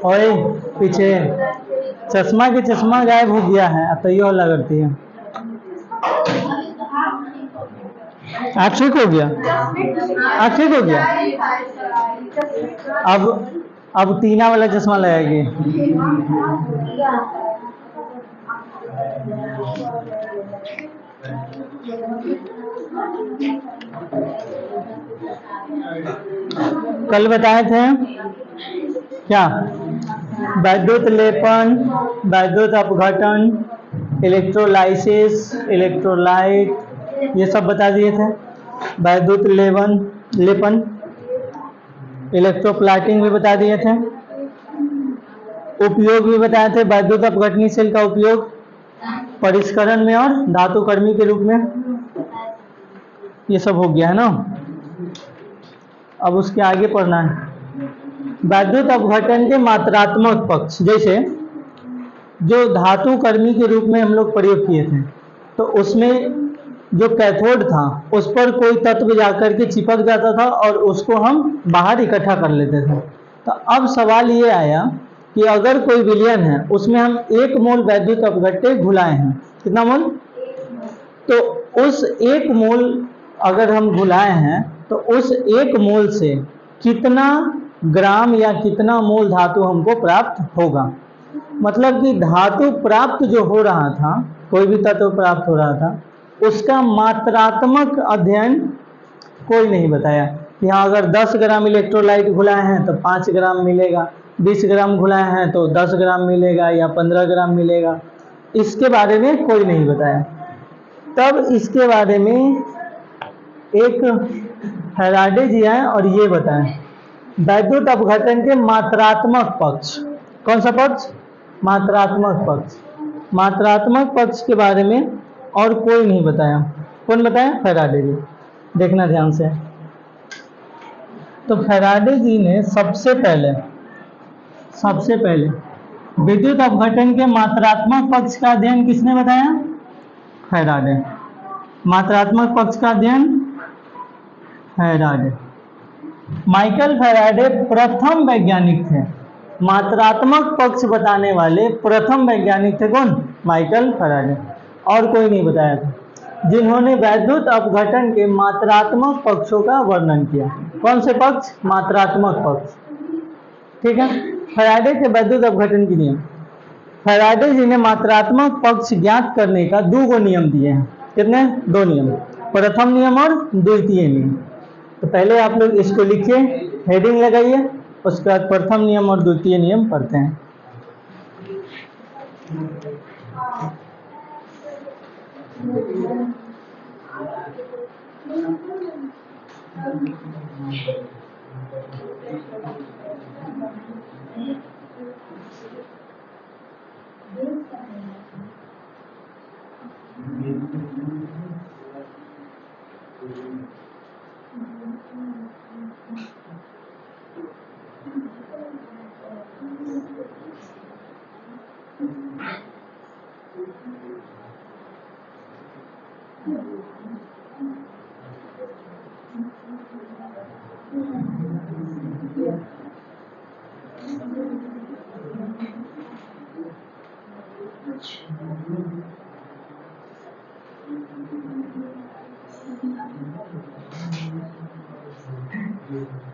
ओए पीछे चश्मा के चश्मा गायब हो गया है, अब तो ये वाला करती है। आप ठीक हो गया? आप ठीक हो गया? अब टीना वाला चश्मा लगाएगी। कल बताए थे क्या? वैद्युत लेपन, वैद्युत अपघटन, इलेक्ट्रोलाइसिस, इलेक्ट्रोलाइट, ये सब बता दिए थे। वैद्युत लेपन, इलेक्ट्रोप्लाटिंग भी बता दिए थे। उपयोग भी बताए थे, वैद्युत अपघटनी सेल का उपयोग परिष्करण में और धातु कर्मी के रूप में। ये सब हो गया है ना। अब उसके आगे पढ़ना है वैद्युत अपघटन के मात्रात्मक पक्ष। जैसे जो धातु कर्मी के रूप में हम लोग प्रयोग किए थे, तो उसमें जो कैथोड था उस पर कोई तत्व जाकर के चिपक जाता था और उसको हम बाहर इकट्ठा कर लेते थे। तो अब सवाल ये आया कि अगर कोई विलयन है, उसमें हम 1 मोल वैद्युत अपघट्य घुलाए हैं। कितना मोल? तो उस 1 मोल अगर हम घुलाए हैं, तो उस 1 मोल से कितना ग्राम या कितना मोल धातु हमको प्राप्त होगा। मतलब कि धातु प्राप्त जो हो रहा था, कोई भी तत्व प्राप्त हो रहा था, उसका मात्रात्मक अध्ययन कोई नहीं बताया कि हाँ अगर 10 ग्राम इलेक्ट्रोलाइट घुलाए हैं तो 5 ग्राम मिलेगा, 20 ग्राम घुलाए हैं तो 10 ग्राम मिलेगा या 15 ग्राम मिलेगा। इसके बारे में कोई नहीं बताया। तब इसके बारे में एक फैराडे जी आए और ये बताएं वैद्युत अपघटन के मात्रात्मक पक्ष। कौन सा पक्ष? मात्रात्मक पक्ष। मात्रात्मक पक्ष के बारे में और कोई नहीं बताया। कौन बताया? फैराडे जी। देखना ध्यान से। तो फैराडे जी ने सबसे पहले विद्युत अपघटन के मात्रात्मक पक्ष का अध्ययन किसने बताया? फैराडे। मात्रात्मक पक्ष का अध्ययन फैराडे। माइकल फैराडे प्रथम वैज्ञानिक थे। मात्रात्मक पक्ष बताने वाले प्रथम वैज्ञानिक थे। कौन? Michael Faraday. और कोई नहीं बताया था, जिन्होंने वैद्युत अपघटन के मात्रात्मक पक्षों का वर्णन किया। कौन से पक्ष? मात्रात्मक पक्ष। ठीक है। फैराडे के वैद्युत अपघटन के नियम। फैराडे जी ने मात्रात्मक पक्ष ज्ञात करने का 2 नियम दिए हैं। कितने? 2 नियम। प्रथम नियम और द्वितीय नियम। तो पहले आप लोग इसको लिखिए, हेडिंग लगाइए, उसके बाद प्रथम नियम और द्वितीय नियम पढ़ते हैं।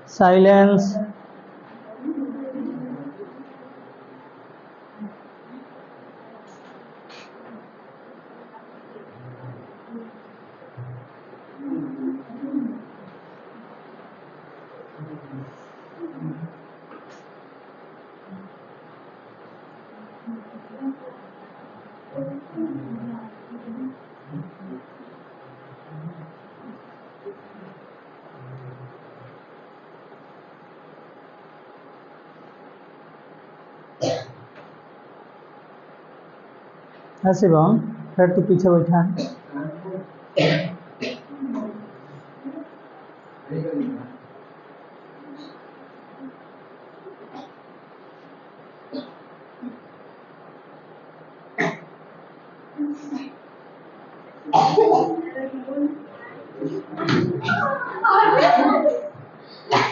साइलेंस। ऐसे बाम फिर तो पीछे बैठा है।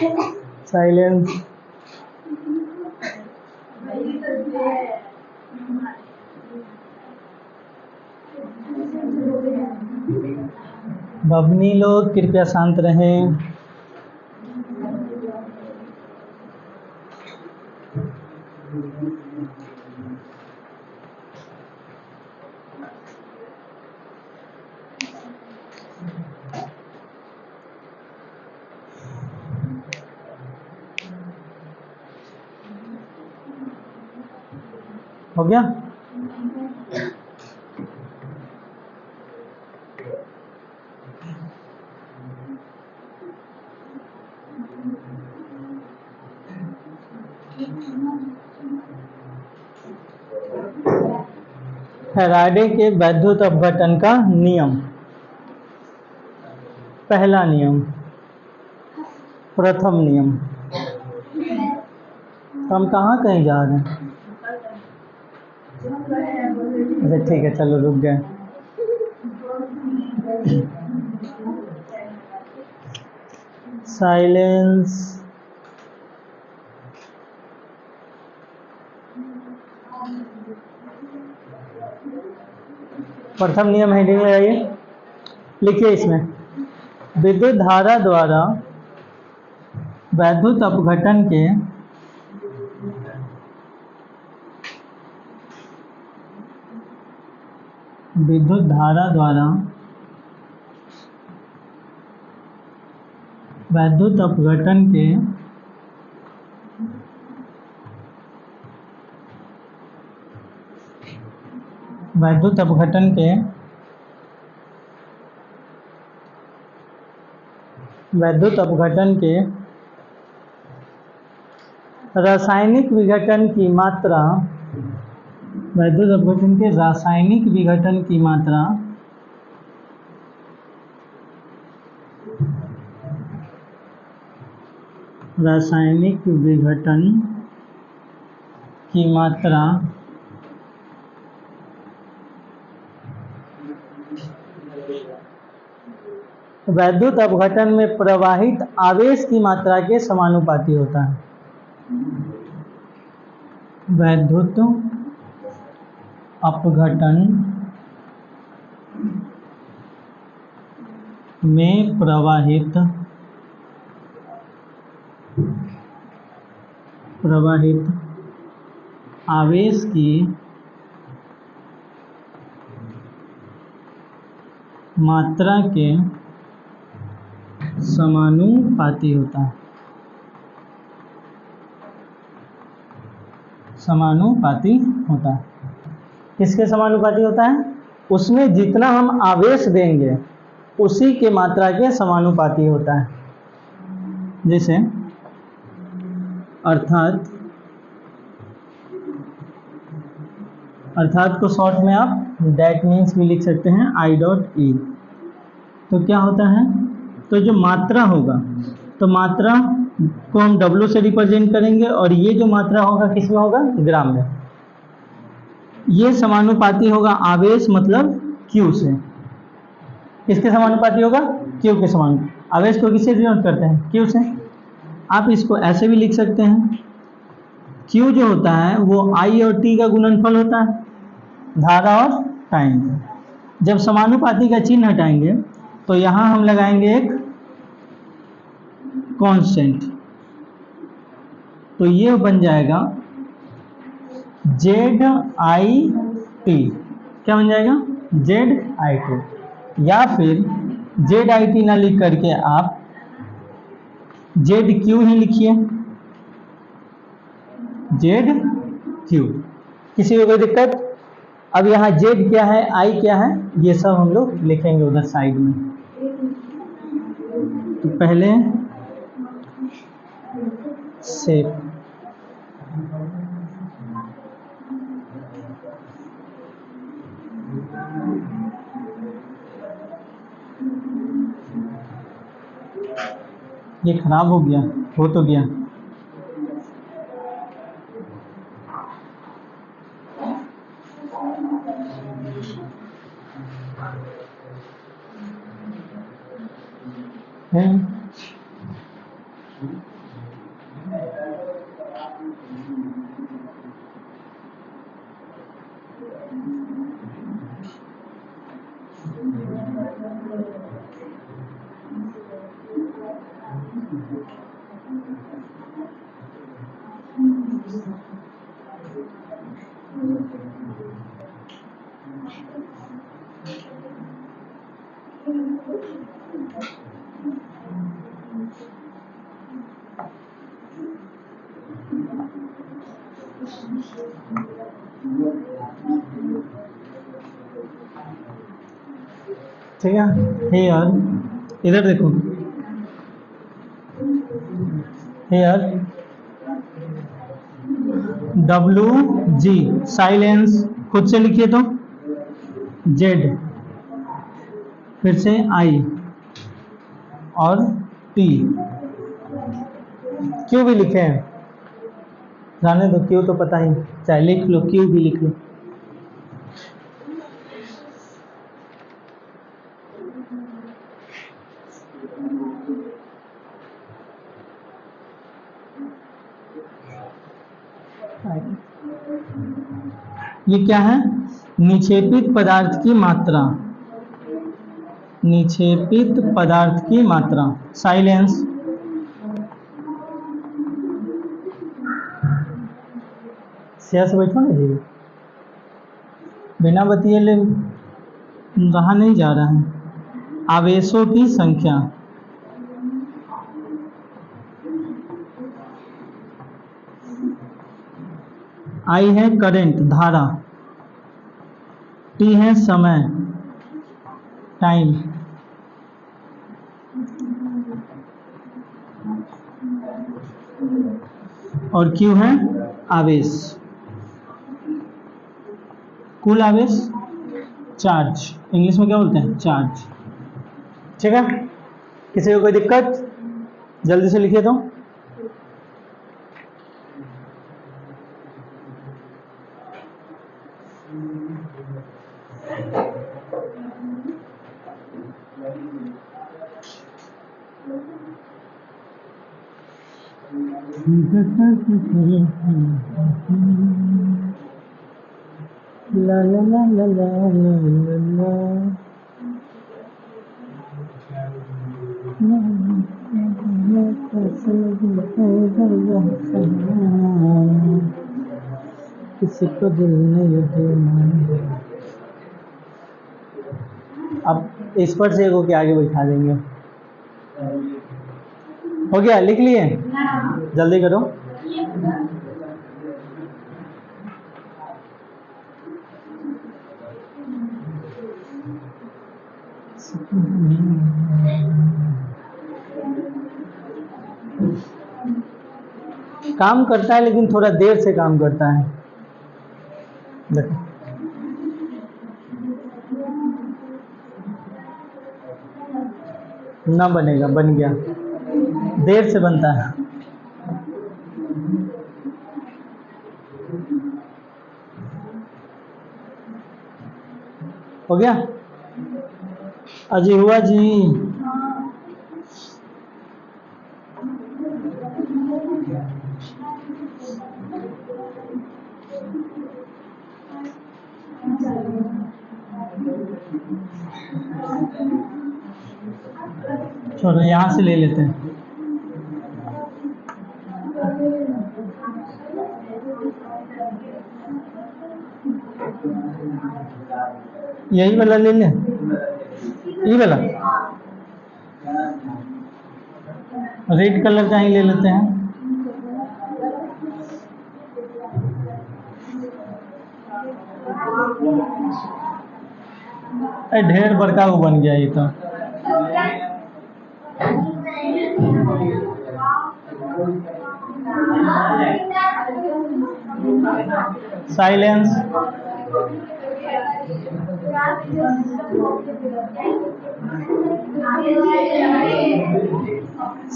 साइलेंस। बबनी लोग कृपया शांत रहें। हो गया? फैराडे के वैद्युत अपघटन का नियम। पहला नियम, प्रथम नियम। तो हम कहाँ कहीं जा रहे हैं? अच्छा ठीक है, चलो रुक गए। साइलेंस। प्रथम नियम हेडिंग लगाइए, लिखिए इसमें, विद्युत धारा द्वारा वैद्युत अपघटन के विद्युत धारा द्वारा वैद्युत अपघटन के वैद्युत अपघटन के वैद्युत अपघटन के रासायनिक विघटन की मात्रा, वैद्युत अपघटन के रासायनिक विघटन की मात्रा रासायनिक विघटन की मात्रा वैद्युत अपघटन में प्रवाहित आवेश की मात्रा के समानुपाती होता है। वैद्युत अपघटन में प्रवाहित आवेश की मात्रा के समानुपाती होता है। समानुपाती होता है। किसके समानुपाती होता है? उसमें जितना हम आवेश देंगे उसी के मात्रा के समानुपाती होता है। जैसे अर्थात को शॉर्ट में आप दैट मीन्स भी लिख सकते हैं, I डॉट ई। तो क्या होता है, तो जो मात्रा होगा, तो मात्रा को हम W से रिप्रेजेंट करेंगे और ये जो मात्रा होगा किसमें होगा? ग्राम में। ये समानुपाती होगा आवेश मतलब Q से। किसके समानुपाती होगा? Q के समानुपाती। आवेश को किससे डिनोट करते हैं? Q से। आप इसको ऐसे भी लिख सकते हैं, Q जो होता है वो I और T का गुणनफल होता है, धारा और टाइम। जब समानुपाती का चिन्ह हटाएंगे तो यहाँ हम लगाएंगे एक कांस्टेंट, तो ये बन जाएगा ZIT। क्या बन जाएगा? ZIT। या फिर ZIT ना लिख करके आप ZQ ही लिखिए, ZQ। किसी को कोई दिक्कत? अब यहाँ Z क्या है, I क्या है, ये सब हम लोग लिखेंगे उधर साइड में। तो पहले शेप, ये खराब हो गया, हो तो गया। ठीक है, हेयर, इधर देखो, हेयर WG साइलेंस, खुद से लिखिए तो Z, फिर से I और T, क्यों भी लिखे हैं, जाने दो, क्यों तो पता ही, चाहे लिख लो, क्यों भी लिख लो। ये क्या है, निक्षेपित पदार्थ की मात्रा, निक्षेपित पदार्थ की मात्रा, साइलेंस, शेष बैठो ना जी, बिना बतिए ले रहा नहीं जा रहा है। आवेशों की संख्या, I है करंट, धारा, T है समय, टाइम, और Q है आवेश, कुल आवेश, चार्ज, इंग्लिश में क्या बोलते हैं, चार्ज। ठीक है, किसी को कोई दिक्कत, जल्दी से लिखिए तो। ला ला ला ला ला ला ला किसी को दिल नहीं देना। अब इस पर से को के आगे बैठा देंगे। हो गया, लिख लिए, जल्दी करो। काम करता है लेकिन थोड़ा देर से काम करता है। देखो ना बनेगा, बन गया, देर से बनता है। हो गया, अजी हुआ जी। चलो यहाँ से ले लेते हैं। यही वाला ले लें, ये वाला रेड कलर का ही ले लेते हैं। ढेर बड़का वो बन गया ये तो। साइलेंस,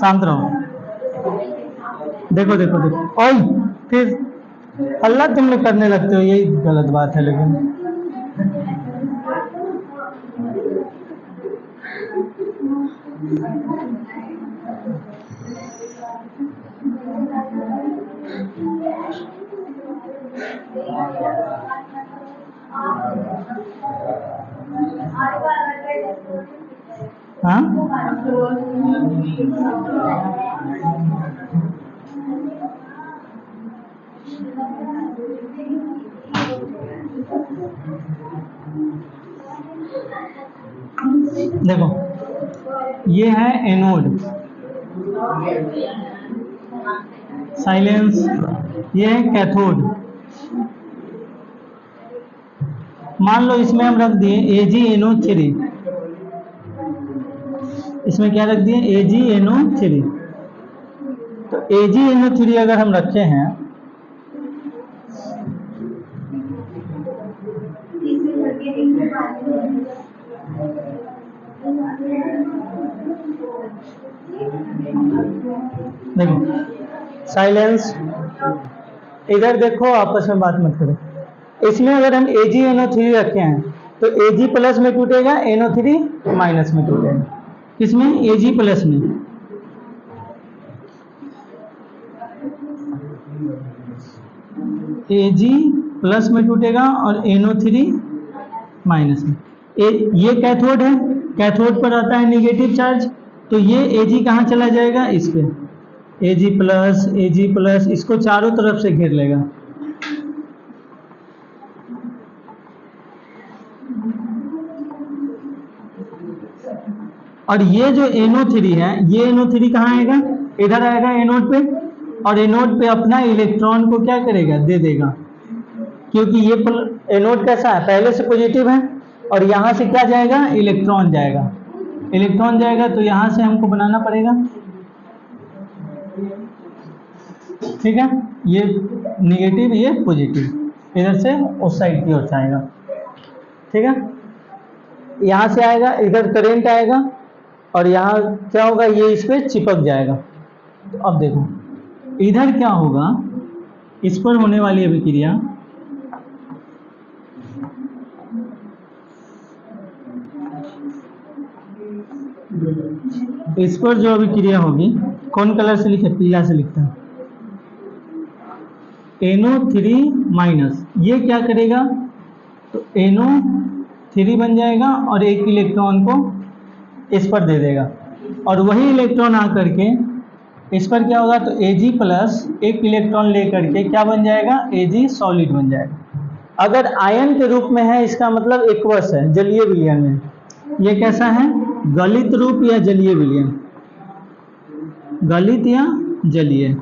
शांत रहो। देखो देखो देखो, ओए फिर अल्लाह तुम लोग करने लगते हो, यही गलत बात है। लेकिन हाँ देखो, ये है एनोड, साइलेंस, ये है कैथोड। मान लो इसमें हम रख दिए AgNO3, इसमें क्या रख दिए AgNO3। तो AgNO3 अगर हम रखे हैं देखो, साइलेंस, इधर देखो, आपस में बात मत करो। इसमें अगर हम AgNO3 रखे हैं तो Ag प्लस में टूटेगा, NO3 माइनस में टूटेगा। किसमें? Ag प्लस में। Ag प्लस में टूटेगा और NO3 माइनस में। ये कैथोड है, कैथोड पर आता है निगेटिव चार्ज, तो ये Ag कहाँ चला जाएगा? इस पे Ag प्लस, इसको चारों तरफ से घेर लेगा। और ये जो NO3 है, ये NO3 कहाँ आएगा? इधर आएगा एनोड पे, और एनोड पे अपना इलेक्ट्रॉन को क्या करेगा? दे देगा, क्योंकि ये एनोड कैसा है? पहले से पॉजिटिव है, और यहाँ से क्या जाएगा? इलेक्ट्रॉन जाएगा। इलेक्ट्रॉन जाएगा तो यहाँ से हमको बनाना पड़ेगा, ठीक है? ये निगेटिव, ये पॉजिटिव, इधर से उस साइड की ओर जाएगा, ठीक है? यहाँ से आएगा, इधर करंट आएगा, और यहाँ क्या होगा? ये इस पे चिपक जाएगा। तो अब देखो इधर क्या होगा, इस पर होने वाली अभिक्रिया, इस पर जो अभिक्रिया होगी, कौन कलर से लिखे? पीला से लिखता है। NO3 माइनस, ये क्या करेगा? तो NO3 बन जाएगा और एक इलेक्ट्रॉन को इस पर दे देगा, और वही इलेक्ट्रॉन आकर के इस पर क्या होगा? तो Ag प्लस एक इलेक्ट्रॉन लेकर के क्या बन जाएगा? Ag सॉलिड बन जाएगा। अगर आयन के रूप में है, इसका मतलब एक्वस है, जलीय विलयन है। ये कैसा है? गलित रूप या जलीय विलयन, गलित या जलीय,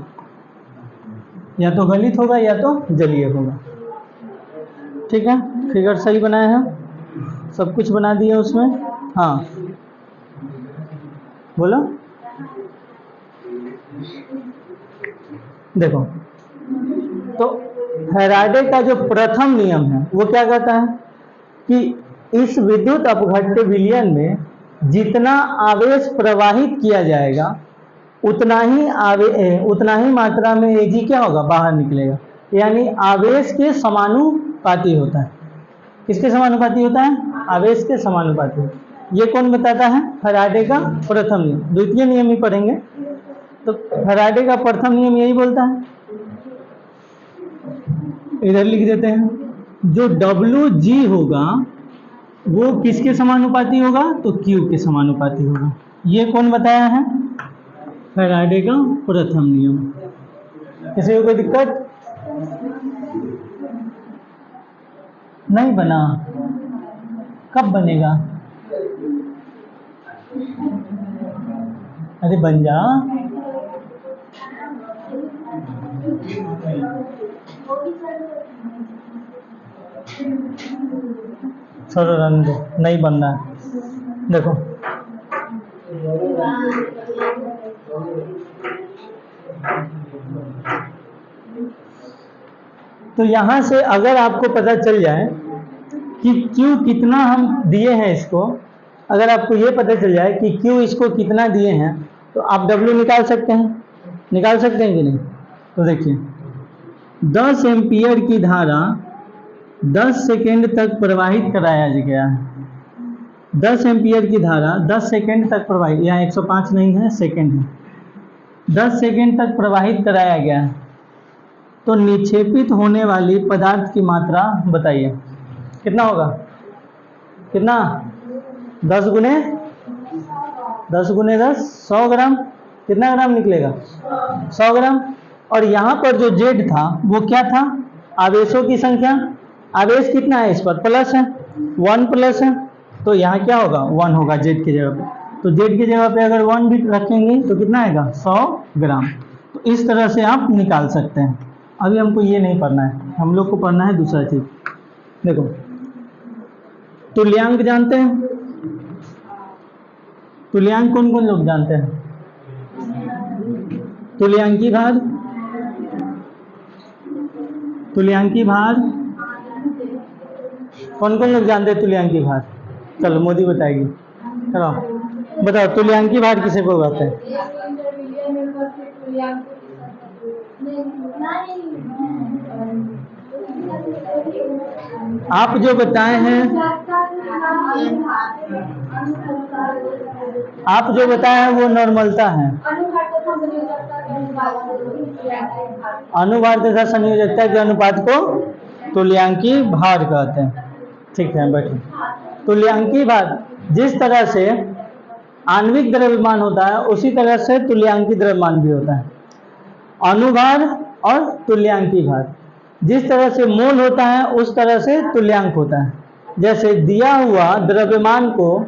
या तो गलित होगा या तो जलीय होगा, ठीक है? फिगर सही बनाया है, सब कुछ बना दिया उसमें। हाँ बोलो। देखो, तो फैराडे का जो प्रथम नियम है वो क्या कहता है कि इस विद्युत अपघट्य विलयन में जितना आवेश प्रवाहित किया जाएगा उतना ही मात्रा में Ag क्या होगा? बाहर निकलेगा, यानी आवेश के समानुपाती होता है। किसके समानुपाती होता है? आवेश के समानुपाती। ये कौन बताता है? फैराडे का प्रथम नियम। द्वितीय नियम ही पढ़ेंगे, तो फैराडे का प्रथम नियम यही बोलता है। इधर लिख देते हैं, जो Wg होगा वो किसके समानुपाती होगा? तो Q के समानुपाती होगा। ये कौन बताया है? फैराडे का प्रथम नियम। किसी को कोई दिक्कत नहीं? बना? कब बनेगा? अरे बन जा। छोड़ो, रहने दो, नहीं बनना है। देखो तो यहां से अगर आपको पता चल जाए कि Q कितना हम दिए हैं इसको, अगर आपको ये पता चल जाए कि Q इसको कितना दिए हैं, तो आप W निकाल सकते हैं। निकाल सकते हैं कि नहीं? तो देखिए, 10 एम्पियर की धारा 10 सेकेंड तक प्रवाहित कराया गया है। 10 एम्पियर की धारा 10 सेकेंड तक प्रवाहित, यहाँ 105 नहीं है, सेकेंड है, 10 सेकेंड तक प्रवाहित कराया गया है। तो निक्षेपित होने वाली पदार्थ की मात्रा बताइए, कितना होगा? कितना? 10 गुने 10 गुने 10 100 ग्राम। कितना ग्राम निकलेगा? 100 ग्राम। और यहाँ पर जो जेड था वो क्या था? आवेशों की संख्या। आवेश कितना है इस पर? प्लस है, 1 प्लस है, तो यहाँ क्या होगा? 1 होगा जेड की जगह पे। तो जेड की जगह पे अगर 1 भी रखेंगे तो कितना आएगा? 100 ग्राम। तो इस तरह से आप निकाल सकते हैं। अभी हमको ये नहीं पढ़ना है, हम लोग को पढ़ना है दूसरा चीज। देखो, तुल्यांक जानते हैं? तुल्यांक कौन कौन लोग जानते हैं? तुल्यांकी भार, तुल्यांकी भार कौन कौन लोग जानते हैं? तुल्यांकी भार, चलो मोदी बताएगी। चलो बताओ, तुल्यांकी भार किसे को कहते हैं? आप जो बताए हैं, आप जो बताए हैं वो नॉर्मलता है। अनुभार तथा संयोजकता के अनुपात को तुल्यांकी भार कहते हैं। ठीक है, बैठो। तुल्यांकी भार, जिस तरह से आणविक द्रव्यमान होता है उसी तरह से तुल्यांकी द्रव्यमान भी होता है। अनुभार और तुल्यांकी भार, जिस तरह से मोल होता है उस तरह से तुल्यांक होता है। जैसे दिया हुआ द्रव्यमान को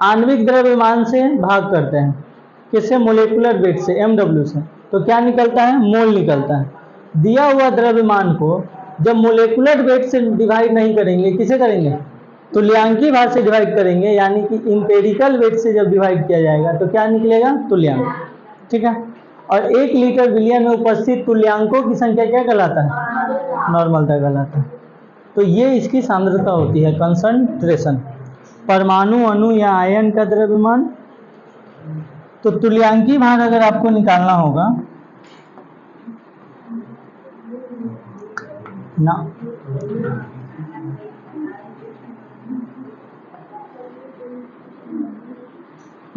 आणविक द्रव्यमान से भाग करते हैं, किससे? मोलेकुलर वेट से, mw से, तो क्या निकलता है? मोल निकलता है। दिया हुआ द्रव्यमान को जब मोलेकुलर वेट से डिवाइड नहीं करेंगे, किसे करेंगे? तुल्यांकी भार से डिवाइड करेंगे, यानी कि इंपेरिकल वेट से जब डिवाइड किया जाएगा तो क्या निकलेगा? तुल्यांक। ठीक है। और 1 लीटर विलयन में उपस्थित तुल्यांकों की संख्या क्या कहलाता है? नॉर्मलता कहलाता है। तो ये इसकी सांद्रता होती है, कंसंट्रेशन। परमाणु, अणु या आयन का द्रव्यमान। तो तुल्यांकी भार अगर आपको निकालना होगा ना,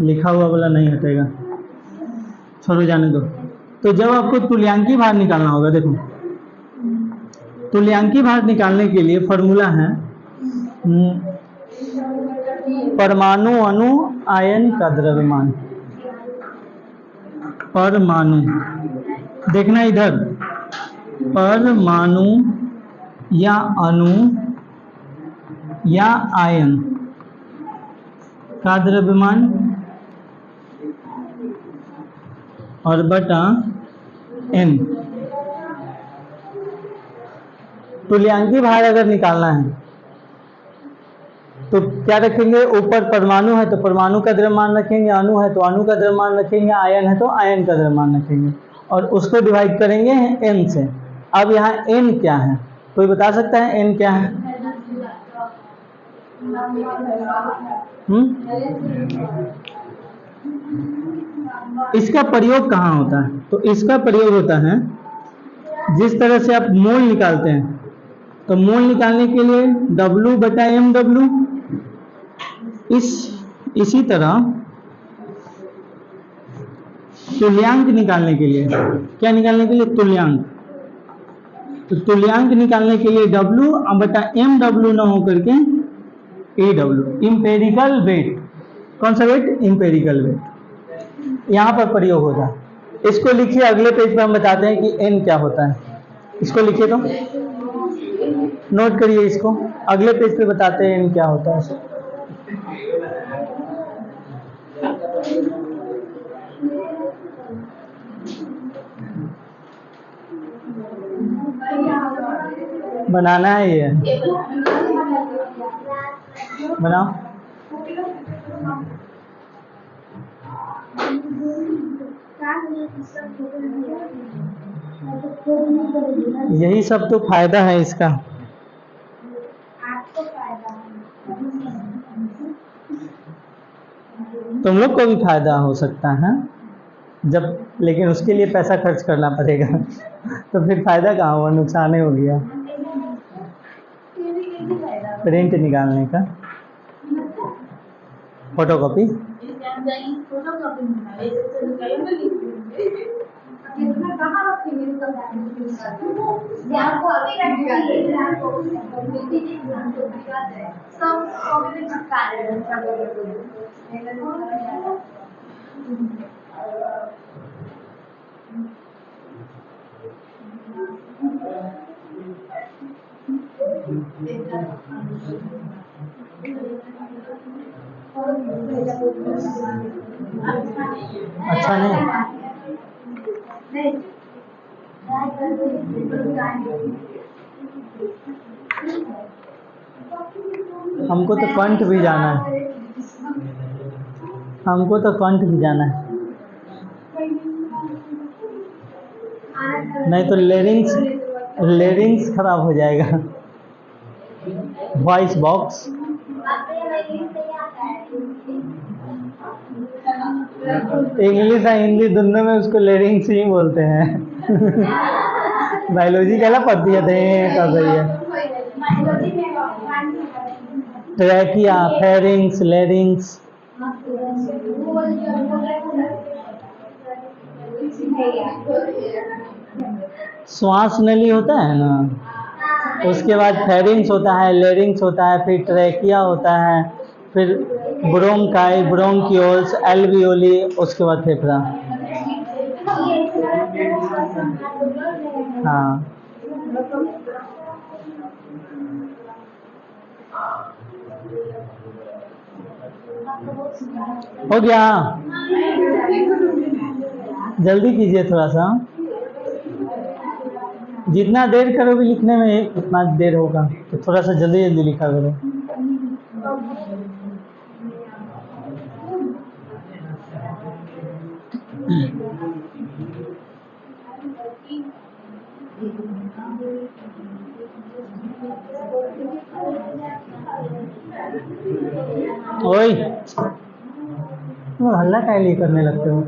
लिखा हुआ वाला नहीं हटेगा, छोड़ो, जाने दो। तो जब आपको तुल्यांकी भार निकालना होगा, देखो तुल्यांकी भार निकालने के लिए फॉर्मूला है परमाणु, अणु, आयन का द्रव्यमान। परमाणु, देखना इधर, परमाणु या अणु या आयन का द्रव्यमान और बटा n। तुल्यांकी भार अगर निकालना है तो क्या रखेंगे? ऊपर परमाणु है तो परमाणु का द्रव्यमान रखेंगे, अणु है तो अणु का द्रव्यमान रखेंगे, आयन है तो आयन का द्रव्यमान रखेंगे, और उसको डिवाइड करेंगे n से। अब यहाँ n क्या है? कोई बता सकता है n क्या है? इसका प्रयोग कहाँ होता है? तो इसका प्रयोग होता है, जिस तरह से आप मोल निकालते हैं, तो मोल निकालने के लिए W बटा mw, इसी तरह तुल्यांक निकालने के लिए, क्या निकालने के लिए? तुल्यांक। तो तुल्यांक निकालने के लिए W बटा mw न होकर के AW, इंपेरिकल वेट। कौन सा वेट? Empirical wait. यहाँ पर प्रयोग होगा। इसको लिखिए, अगले पेज पर हम बताते हैं कि n क्या होता है। इसको लिखिए, तो नोट करिए इसको, अगले पेज पे बताते हैं n क्या होता है। बनाना है ये, बनाओ। यही सब तो फायदा है इसका। तुम लोग को भी फायदा हो सकता है जब, लेकिन उसके लिए पैसा खर्च करना पड़ेगा तो फिर फायदा कहाँ हुआ, नुकसान ही हो गया। प्रिंट निकालने का, फोटोकॉपी, अच्छा नहीं, हमको तो कंठ भी जाना है, हमको तो कंठ भी जाना है, नहीं तो लेरिंग्स खराब हो जाएगा, वॉइस बॉक्स। इंग्लिश और हिंदी दोनों में उसको लेरिंग्स ही बोलते हैं। बायोलॉजी क्या पढ़ती थे कर रही है, ट्रैकिया, फेरिंग्स, लेरिंग्स। श्वास नली होता है ना, उसके बाद फेरिंग्स होता है, लेरिंग्स होता है, फिर ट्रैकिया होता है, फिर ब्रोंकाई, ब्रोंकियोल्स, एल्वियोली, उसके बाद फेफड़ा। हाँ, हो गया, जल्दी कीजिए थोड़ा सा, जितना देर करोगे लिखने में उतना देर होगा, तो थोड़ा सा जल्दी जल्दी लिखा करो। ओए, तुम हल्ला काहे लिए करने लगते हो?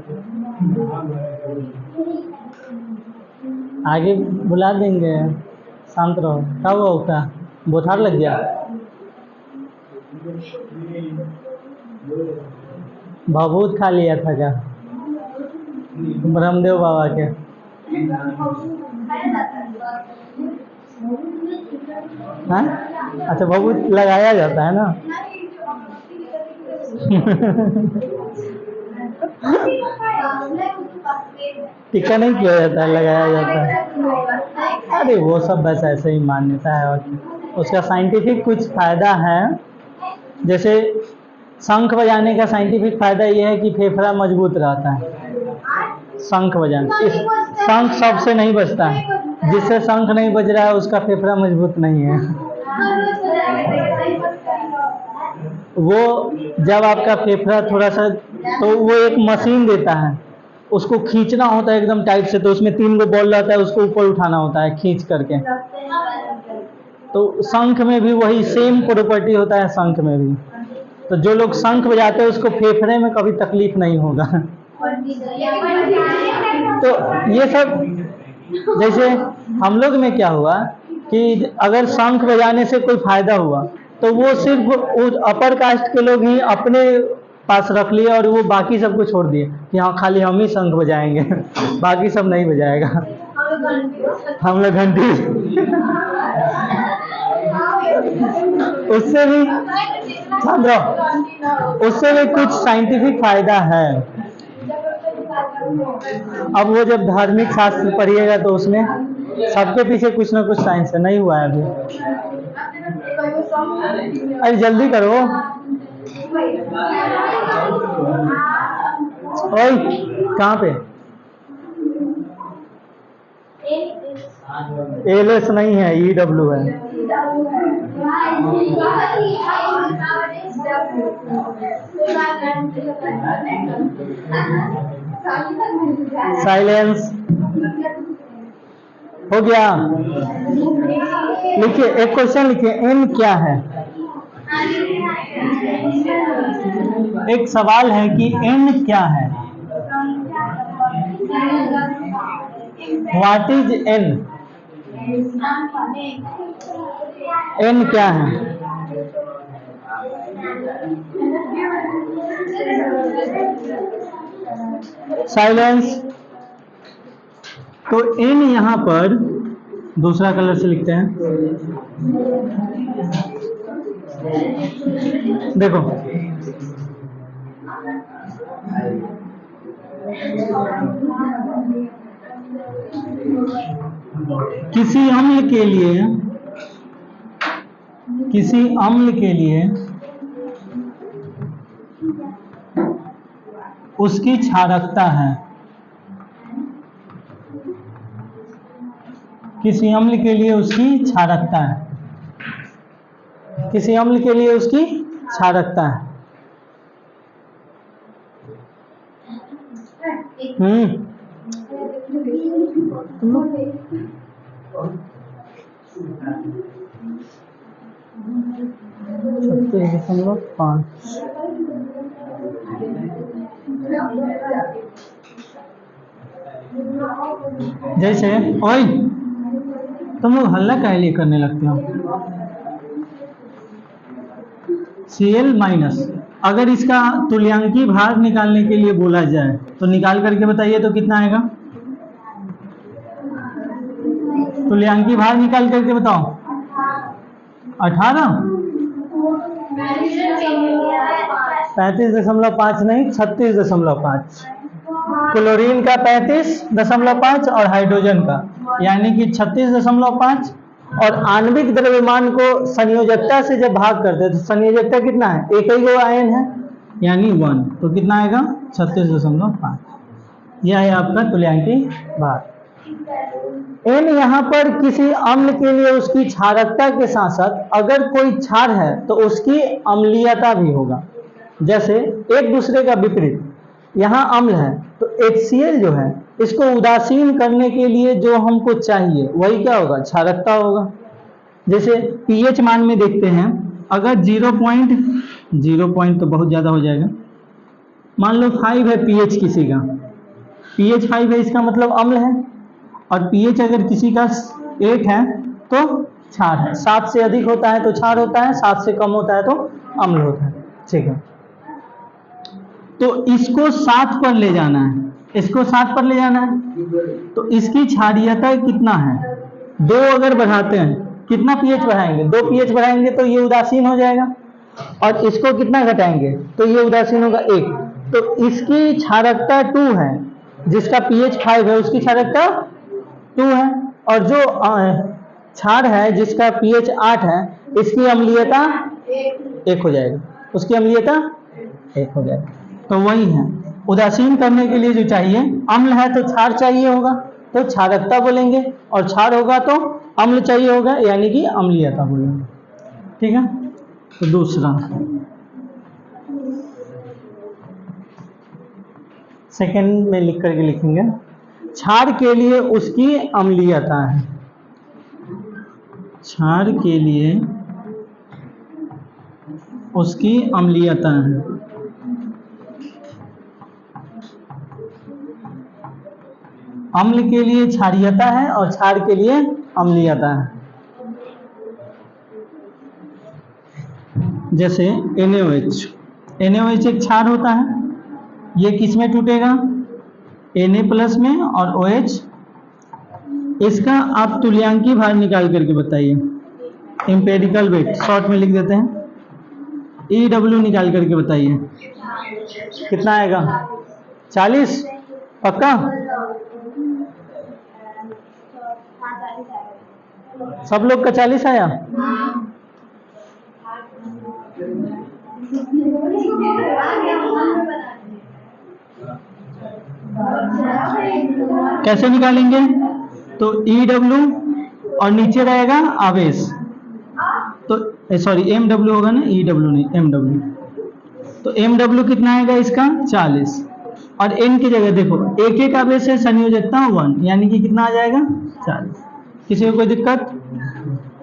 आगे बुला देंगे, शांत रहो। क्या हुआ उसका, बुखार लग गया? भभूत खा लिया था क्या ब्रह्मदेव बाबा के? हाँ, अच्छा, भभूत लगाया जाता है ना। टीका नहीं किया जाता है, लगाया जाता है। अरे वो सब बस ऐसे ही मान्यता है, और उसका साइंटिफिक कुछ फायदा है। जैसे शंख बजाने का साइंटिफिक फायदा ये है कि फेफड़ा मजबूत रहता है। शंख बजाना, इस शंख सबसे नहीं बजता है, जिससे शंख नहीं बज रहा है उसका फेफड़ा मजबूत नहीं है। वो जब आपका फेफड़ा थोड़ा सा, तो वो एक मशीन देता है, उसको खींचना होता है एकदम टाइट से, तो उसमें 3 गो बॉल रहता है, उसको ऊपर उठाना होता है खींच करके। तो शंख में भी वही सेम प्रॉपर्टी होता है, शंख में भी। तो जो लोग शंख बजाते हैं उसको फेफड़े में कभी तकलीफ नहीं होगा। तो ये सब, जैसे हम लोग में क्या हुआ कि अगर शंख बजाने से कोई फायदा हुआ तो वो सिर्फ अपर कास्ट के लोग ही अपने पास रख लिए, और वो बाकी सबको छोड़ दिए कि हाँ खाली हम ही शंख बजाएंगे, बाकी सब नहीं बजाएगा। हम लोग घंटी। उससे भी उससे भी कुछ साइंटिफिक फायदा है। अब वो जब धार्मिक शास्त्र पढ़िएगा तो उसमें सबके पीछे कुछ ना कुछ साइंस है, नहीं हुआ है अभी। अरे जल्दी करो। ओए, कहाँ पे? एलएस नहीं है, EW है। साइलेंस। हो गया? लिखिए, एक क्वेश्चन लिखिए, एन क्या है? एक सवाल है कि एन क्या है? What is an? एन क्या है? साइलेंस। तो एन यहाँ पर दूसरा कलर से लिखते हैं, देखो। किसी अम्ल के लिए उसकी क्षारकता है, किसी अम्ल के लिए उसकी क्षारकता है, किसी अम्ल के लिए उसकी क्षारकता है। जैसे ओए तुम लोग हल्ला काहे लिए करने लगते हो? Cl-, अगर इसका तुल्यांकी भार निकालने के लिए बोला जाए तो निकाल करके बताइए तो कितना आएगा? तुल्यांकी भार निकाल करके बताओ। 18, 35.5 नहीं, 36.5। क्लोरीन का 35.5 और हाइड्रोजन का यानी कि 36.5। और आणविक द्रव्यमान को संयोजकता से जब भाग करते हैं तो संयोजकता कितना है? एक ही गो आयन है यानी 1, तो कितना आएगा? 36.5। यह है आपका तुल्यांकी भार। n यहाँ पर किसी अम्ल के लिए उसकी क्षारकता के साथ साथ अगर कोई क्षार है तो उसकी अम्लीयता भी होगा। जैसे एक दूसरे का विपरीत, यहाँ अम्ल है तो HCl जो है इसको उदासीन करने के लिए जो हमको चाहिए वही क्या होगा? क्षारकता होगा। जैसे pH मान में देखते हैं, अगर 0 तो बहुत ज़्यादा हो जाएगा, मान लो 5 है pH किसी का, pH 5 है इसका मतलब अम्ल है, और pH अगर किसी का 8 है तो क्षार है। 7 से अधिक होता है तो क्षार होता है, 7 से कम होता है तो अम्ल होता है। ठीक है, तो इसको 7 पर ले जाना है, इसको 7 पर ले जाना है, तो इसकी क्षारीयता कितना है? 2 अगर बढ़ाते हैं, कितना pH बढ़ाएंगे? 2 pH बढ़ाएंगे तो ये उदासीन हो जाएगा, और इसको कितना घटाएंगे तो ये उदासीन होगा 1। तो इसकी क्षारकता 2 है, जिसका pH 5 है उसकी क्षारकता 2 है, और जो क्षार है जिसका pH 8 है इसकी अम्लीयता 1 हो जाएगा, उसकी अम्लीयता 1 हो जाएगा। तो वही है, उदासीन करने के लिए जो चाहिए, अम्ल है तो क्षार चाहिए होगा तो क्षारकता बोलेंगे, और क्षार होगा तो अम्ल चाहिए होगा यानी कि अम्लीयता बोलेंगे। ठीक है, तो दूसरा सेकंड में लिख करके लिखेंगे, क्षार के लिए उसकी अम्लीयता है, क्षार के लिए उसकी अम्लीयता है। अम्ल के लिए क्षारीयता है और क्षार के लिए अम्लीयता है। जैसे NaOH, NaOH एक क्षार होता है, ये किस में टूटेगा? Na+ में, और OH, इसका आप तुल्यांकी भार निकाल करके बताइए, एम्पेरिकल वेट शॉर्ट में लिख देते हैं, EW निकाल करके बताइए कितना आएगा? 40 पक्का? सब लोग का 40 आया? कैसे निकालेंगे? तो EW और नीचे रहेगा आवेश, तो सॉरी MW होगा ना, EW नहीं MW, तो MW कितना आएगा इसका? 40, और N की जगह देखो एक एक आवेश है, संयोजकता 1 यानी कि कितना आ जाएगा? 40। किसी को कोई दिक्कत?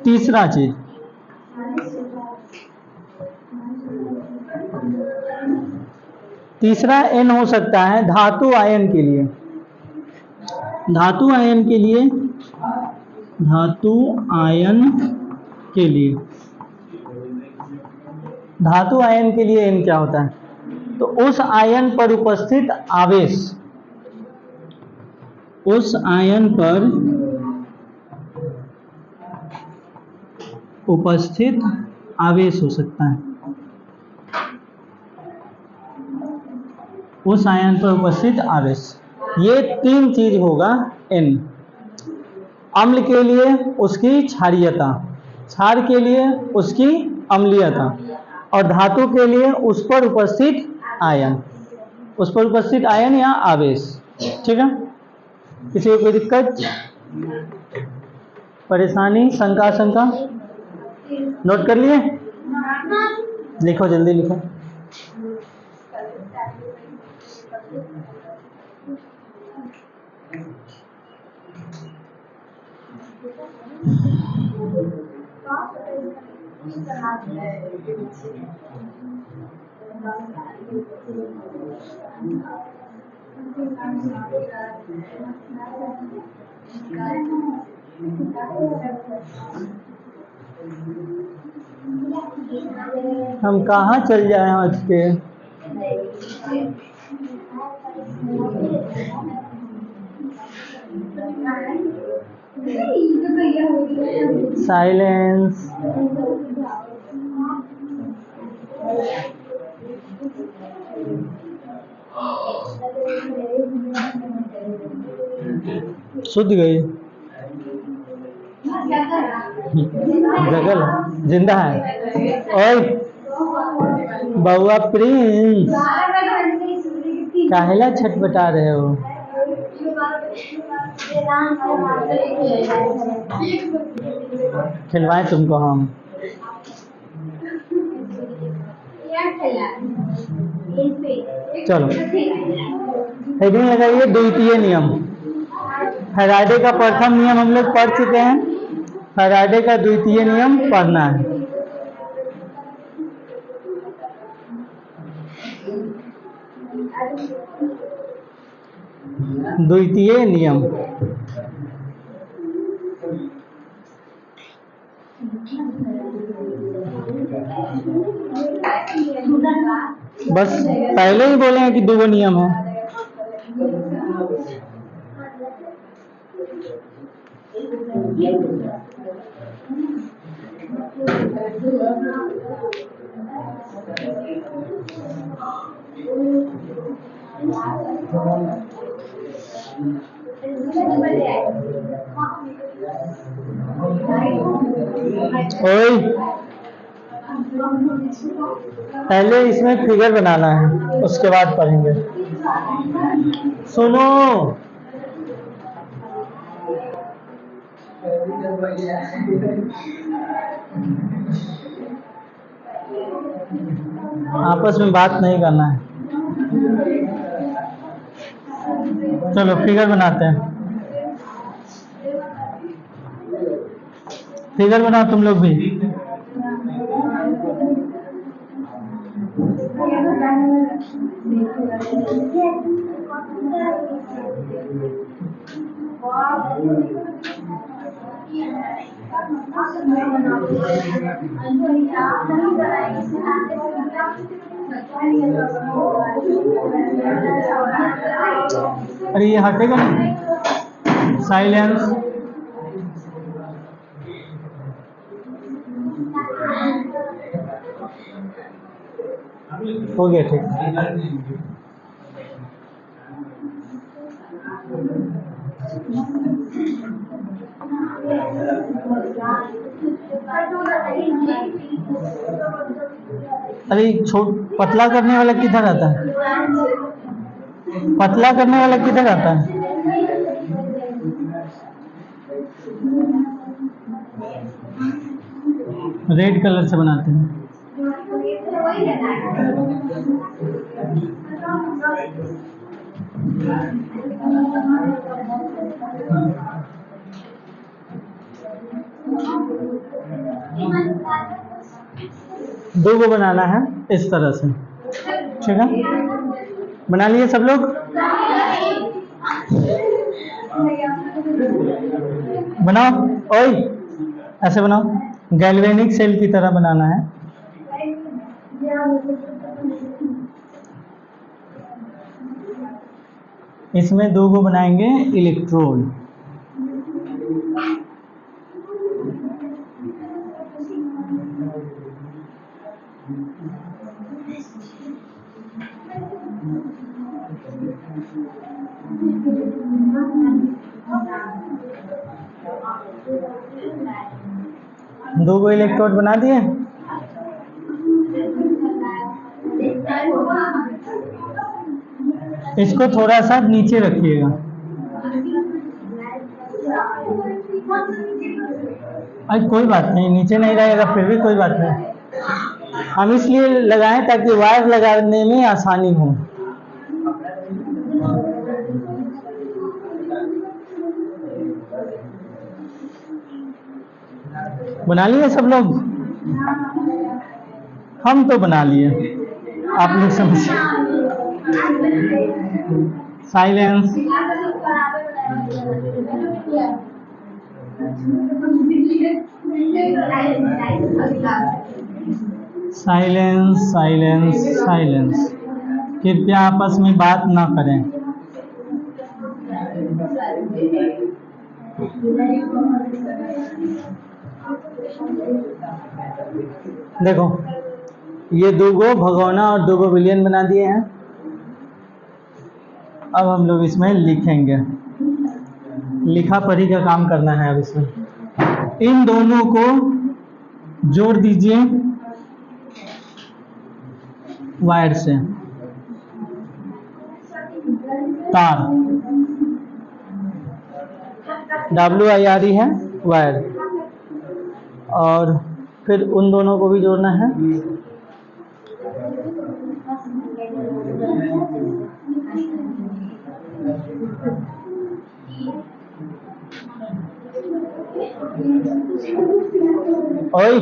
तीसरा चीज, तीसरा N हो सकता है धातु आयन के लिए, धातु आयन के लिए, धातु आयन के लिए, धातु आयन के लिए N क्या होता है? तो उस आयन पर उपस्थित आवेश, उस आयन पर उपस्थित आवेश हो सकता है, उस आयन पर उपस्थित आवेश, ये 3 चीज होगा N। अम्ल के लिए उसकी क्षारीयता, क्षार के लिए उसकी अम्लीयता, और धातु के लिए उस पर उपस्थित आयन। उस पर उपस्थित आयन या आवेश। ठीक है, किसी को कोई दिक्कत, परेशानी, शंका आशंका? नोट कर लिए? लिखो, जल्दी लिखो। हम कहाँ चल जाए आज के? साइलेंस। सुध गई? जगल जिंदा है। ओए बउआ प्रिंस, काहेला छटपटा रहे हो? खिलवाएं तुमको हम? चलो, हेडिंग लगाइए द्वितीय नियम। फैराडे का प्रथम नियम हम लोग पढ़ चुके हैं, फैराडे का द्वितीय नियम पढ़ना है। द्वितीय नियम बस पहले ही बोले हैं कि दो नियम है। ओए पहले इसमें फिगर बनाना है, उसके बाद पढ़ेंगे। सुनो, आपस में बात नहीं करना है। चलो फिगर बनाते हैं। फिगर बनाओ तुम लोग भी। अरे ये हटेगा नहीं। साइलेंस। हो गया, ठीक। अरे पतला करने वाला किधर आता है? पतला करने वाला किधर आता है? रेड कलर से बनाते हैं। दो को बनाना है इस तरह से, ठीक है? बना लिए सब लोग? बनाओ, ओए ऐसे बनाओ, गैल्वेनिक सेल की तरह बनाना है। इसमें दो को बनाएंगे इलेक्ट्रोड। दो को इलेक्ट्रोड बना दिए। इसको थोड़ा सा नीचे रखिएगा। अरे कोई बात नहीं, नीचे नहीं रहेगा फिर भी कोई बात नहीं। हम इसलिए लगाएं ताकि वायर लगाने में आसानी हो। बना लिए सब लोग? हम तो बना लिए, आप लोग समझ। साइलेंस। Silence silence silence. कृपया आपस में बात ना करें। देखो, ये दो गो भगोना और दो गो विलियन बना दिए हैं। अब हम लोग इसमें लिखेंगे, लिखा पढ़ी का काम करना है। अब इसमें इन दोनों को जोड़ दीजिए वायर से, तार, WIRE है वायर, और फिर उन दोनों को भी जोड़ना है। ओए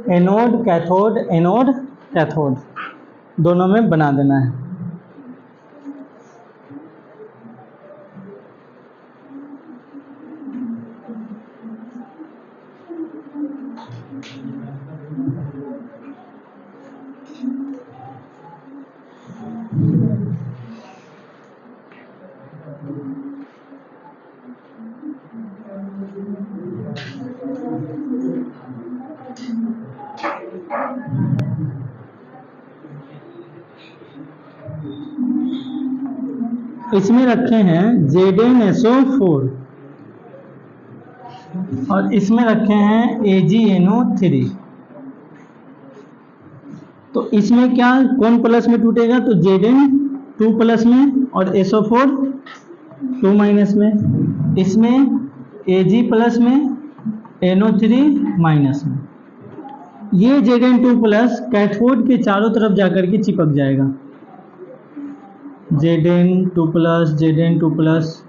एनोड कैथोड, एनोड कैथोड दोनों में बना देना है। इसमें रखे हैं ZnSO4 और इसमें रखे हैं AgNO3। तो इसमें क्या कौन प्लस में टूटेगा? तो Zn 2 प्लस में और SO4 2 माइनस में। इसमें Ag प्लस में, NO3 माइनस में। ये Zn2 प्लस कैथोड के चारों तरफ जाकर के चिपक जाएगा। Zn2 प्लस, Zn2 प्लस,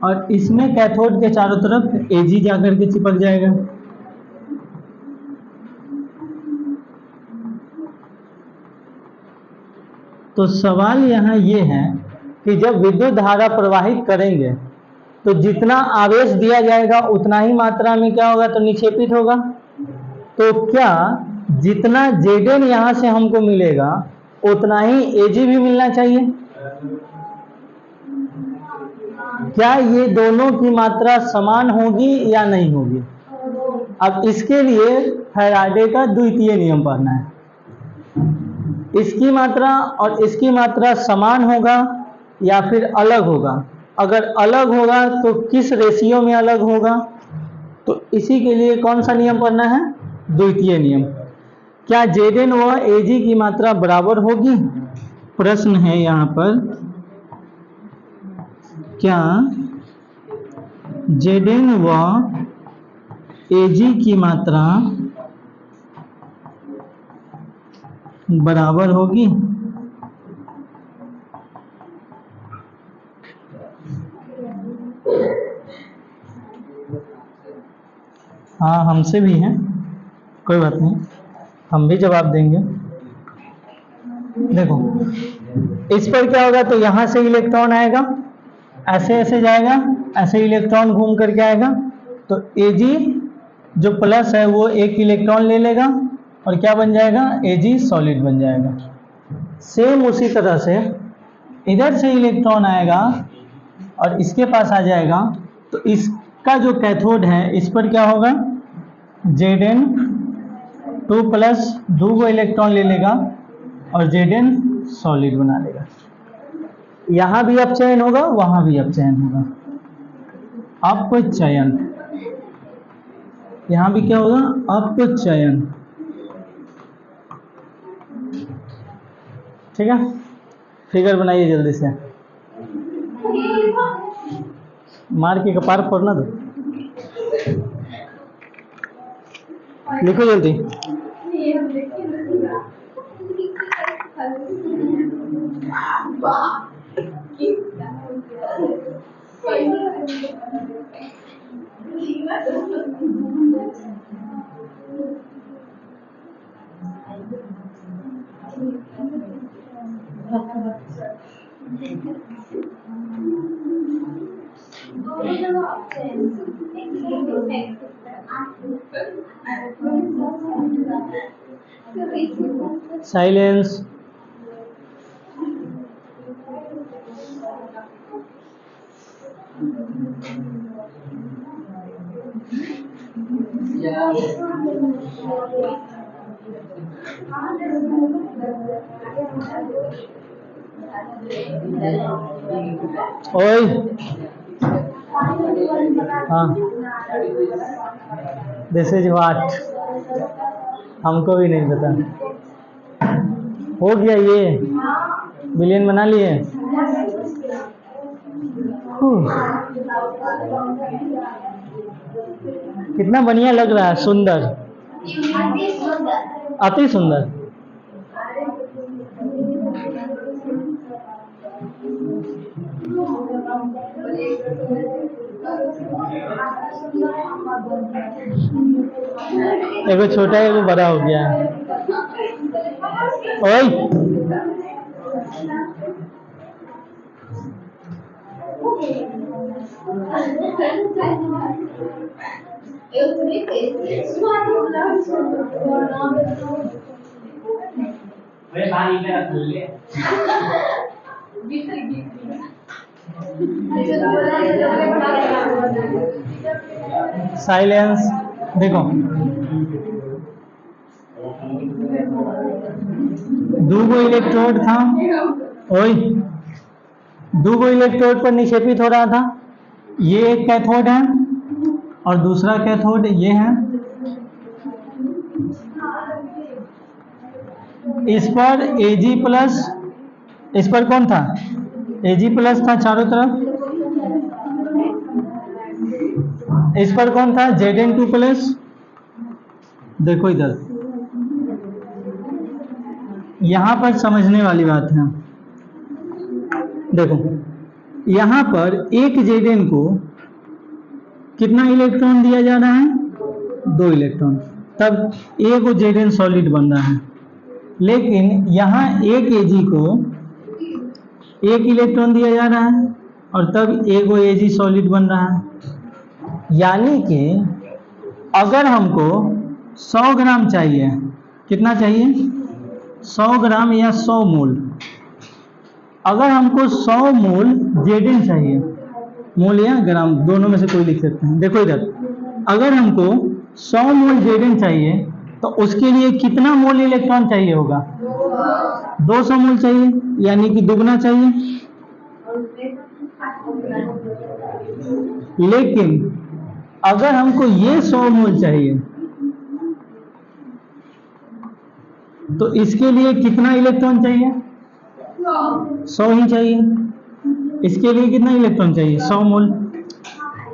और इसमें कैथोड के चारों तरफ Ag जाकर के चिपक जाएगा। तो सवाल यहाँ ये है कि जब विद्युत धारा प्रवाहित करेंगे तो जितना आवेश दिया जाएगा उतना ही मात्रा में क्या होगा? तो निक्षेपित होगा। तो क्या जितना Zn यहाँ से हमको मिलेगा उतना ही Ag भी मिलना चाहिए? क्या ये दोनों की मात्रा समान होगी या नहीं होगी? अब इसके लिए फैराडे का द्वितीय नियम पढ़ना है। इसकी मात्रा और इसकी मात्रा समान होगा या फिर अलग होगा? अगर अलग होगा तो किस रेशियो में अलग होगा? तो इसी के लिए कौन सा नियम पढ़ना है? द्वितीय नियम। क्या Zn व Ag की मात्रा बराबर होगी? प्रश्न है यहाँ पर, क्या Zn व Ag की मात्रा बराबर होगी। हाँ, हमसे भी हैं, कोई बात नहीं, हम भी जवाब देंगे। देखो, इस पर क्या होगा, तो यहां से इलेक्ट्रॉन आएगा, ऐसे ऐसे जाएगा, ऐसे इलेक्ट्रॉन घूम करके आएगा, तो Ag जो प्लस है वो एक इलेक्ट्रॉन ले लेगा और क्या बन जाएगा, Ag सॉलिड बन जाएगा। सेम उसी तरह से इधर से इलेक्ट्रॉन आएगा और इसके पास आ जाएगा, तो इसका जो कैथोड है इस पर क्या होगा, Zn2 प्लस 2 इलेक्ट्रॉन ले लेगा और Zn सॉलिड बना लेगा। यहां भी अपचयन होगा, वहां भी अपचयन होगा, अपचयन। यहां भी क्या होगा, अपचयन। ठीक है, फिगर बनाइए जल्दी से, मार के कपार फोड़ना दो, लिखो जल्दी। साइलेंस। ओए, हाँ, दिस इज व्हाट, हमको भी नहीं पता। हो गया, ये बिलियन बना लिए। कितना बढ़िया लग रहा है, सुंदर, अति सुंदर। एगो छोटा है, एगो बड़ा हो गया है। ओए, साइलेंस। देखो, 2 इलेक्ट्रोड था, ओए, 2 इलेक्ट्रोड पर निक्षेपित हो रहा था। ये एक कैथोड है और दूसरा कैथोड ये है। इस पर Ag प्लस, इस पर कौन था, Ag प्लस था चारों तरफ। इस पर कौन था, Zn2 प्लस। देखो इधर, यहां पर समझने वाली बात है। देखो, यहां पर एक Zn को कितना इलेक्ट्रॉन दिया जा रहा है, 2 इलेक्ट्रॉन, तब एक Zn सॉलिड बन रहा है। लेकिन यहाँ एक Ag को 1 इलेक्ट्रॉन दिया जा रहा है और तब एक Ag सॉलिड बन रहा है। यानी कि अगर हमको 100 ग्राम चाहिए, कितना चाहिए, 100 ग्राम या 100 मोल। अगर हमको 100 मोल Zn चाहिए, मोल या ग्राम दोनों में से कोई लिख सकते हैं। देखो इधर, अगर हमको 100 मोल Zn चाहिए तो उसके लिए कितना मोल इलेक्ट्रॉन चाहिए होगा, 200 मोल चाहिए, यानी कि दुगना चाहिए। लेकिन अगर हमको ये 100 मोल चाहिए तो इसके लिए कितना इलेक्ट्रॉन चाहिए, 100 ही चाहिए। इसके लिए कितना इलेक्ट्रॉन चाहिए, 100 मोल।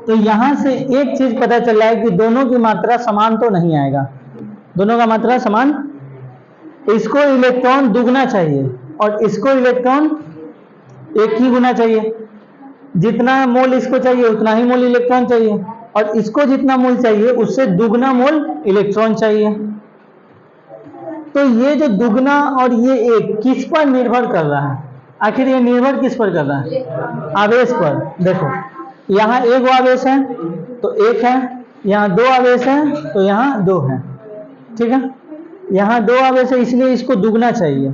तो यहाँ से एक चीज पता चल रहा है कि दोनों की मात्रा समान तो नहीं आएगा, दोनों का मात्रा समान, इसको इलेक्ट्रॉन दुगना चाहिए और इसको इलेक्ट्रॉन एक ही गुना चाहिए, जितना मोल इसको चाहिए उतना ही मोल इलेक्ट्रॉन चाहिए, और इसको जितना मोल चाहिए उससे दुगना मोल इलेक्ट्रॉन चाहिए। तो ये जो दुगना और ये एक किस पर निर्भर कर रहा है, आखिर ये निर्भर किस पर कर रहा है, आवेश पर। देखो यहाँ एक आवेश है तो एक है, यहाँ दो आवेश है तो यहाँ दो है, ठीक है, यहाँ दो आवेश है इसलिए इसको दुगना चाहिए,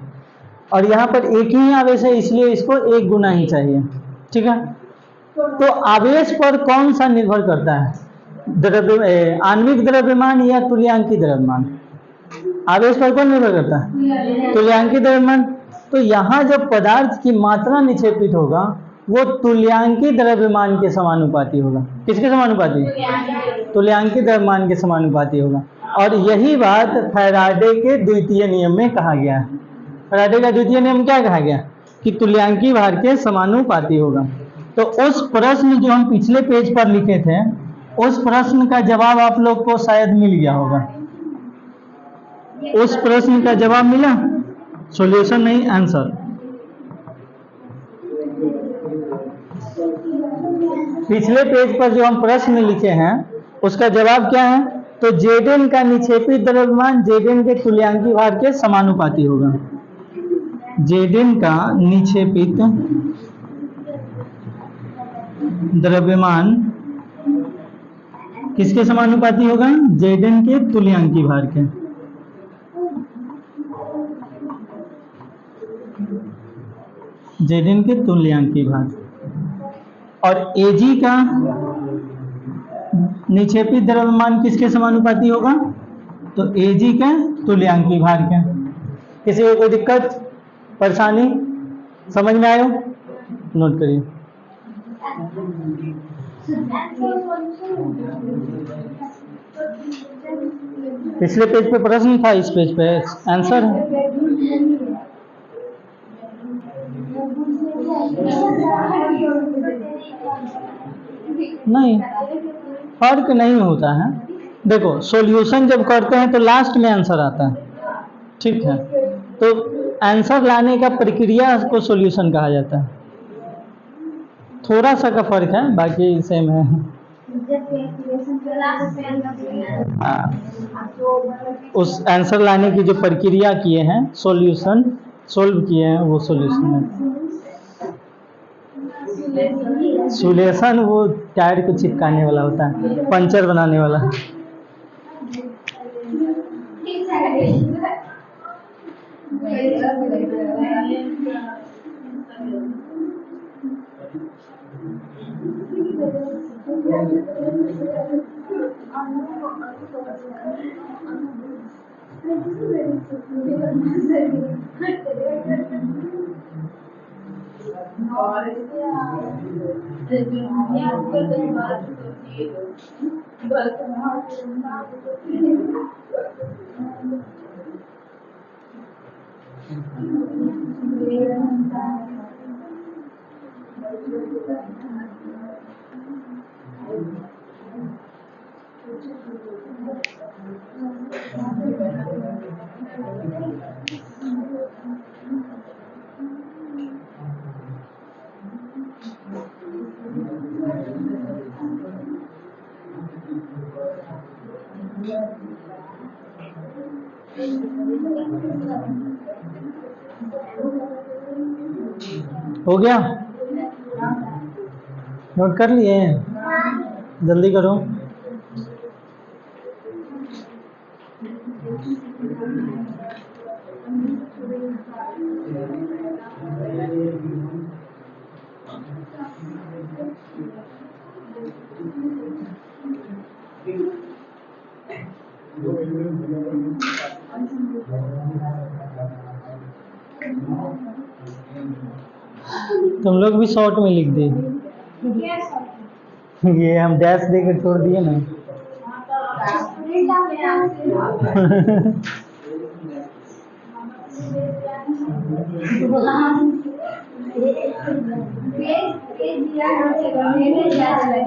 और यहाँ पर एक ही आवेश है इसलिए इसको एक गुना ही चाहिए, ठीक है। तो आवेश पर कौन सा निर्भर करता है, द्रव्य आणविक द्रव्यमान या तुल्यांकी द्रव्यमान, आवेश पर कौन निर्भर करता है, तुल्यांकी द्रव्यमान। तो यहाँ जब पदार्थ की मात्रा निक्षेपित होगा वो तुल्यांकी द्रव्यमान के समानुपाती होगा, किसके समानुपाती, तुल्यांकी द्रव्यमान के समानुपाती होगा। और यही बात फैराडे के द्वितीय नियम में कहा गया है। फैराडे का द्वितीय नियम क्या कहा गया कि तुल्यांकी भार के समानुपाती होगा। तो उस प्रश्न जो हम पिछले पेज पर लिखे थे उस प्रश्न का जवाब आप लोग को शायद मिल गया होगा, उस प्रश्न का जवाब मिला, सॉल्यूशन नहीं आंसर। पिछले पेज पर जो हम प्रश्न लिखे हैं उसका जवाब क्या है, तो Zn का निक्षेपित द्रव्यमान Zn के तुल्यांकी भार के समानुपाती होगा। Zn का निक्षेपित द्रव्यमान किसके समानुपाती होगा, Zn के तुल्यांकी भार के। Zn के तुल्यांकी भार। और Ag का निक्षेपित द्रव्यमान किसके समानुपाती होगा, तो Ag के तुल्यांकी भार के। किसी को कोई दिक्कत परेशानी समझ में आयो, नोट करिए। पिछले पेज पे प्रश्न था, इस पेज पे आंसर है। नहीं, फर्क नहीं होता है। देखो सॉल्यूशन जब करते हैं तो लास्ट में आंसर आता है, ठीक है, तो आंसर लाने का प्रक्रिया को सॉल्यूशन कहा जाता है। थोड़ा सा का फर्क है, बाकी सेम है। उस आंसर लाने की जो प्रक्रिया किए हैं, सॉल्यूशन सोल्व किए हैं, वो सॉल्यूशन है। सॉल्यूशन वो टायर को चिपकाने वाला होता है, पंचर बनाने वाला। हो गया, नोट कर लिए, जल्दी करो। तुम लोग भी शॉर्ट में लिख दे, ये हम डैश देकर छोड़ दिए ना।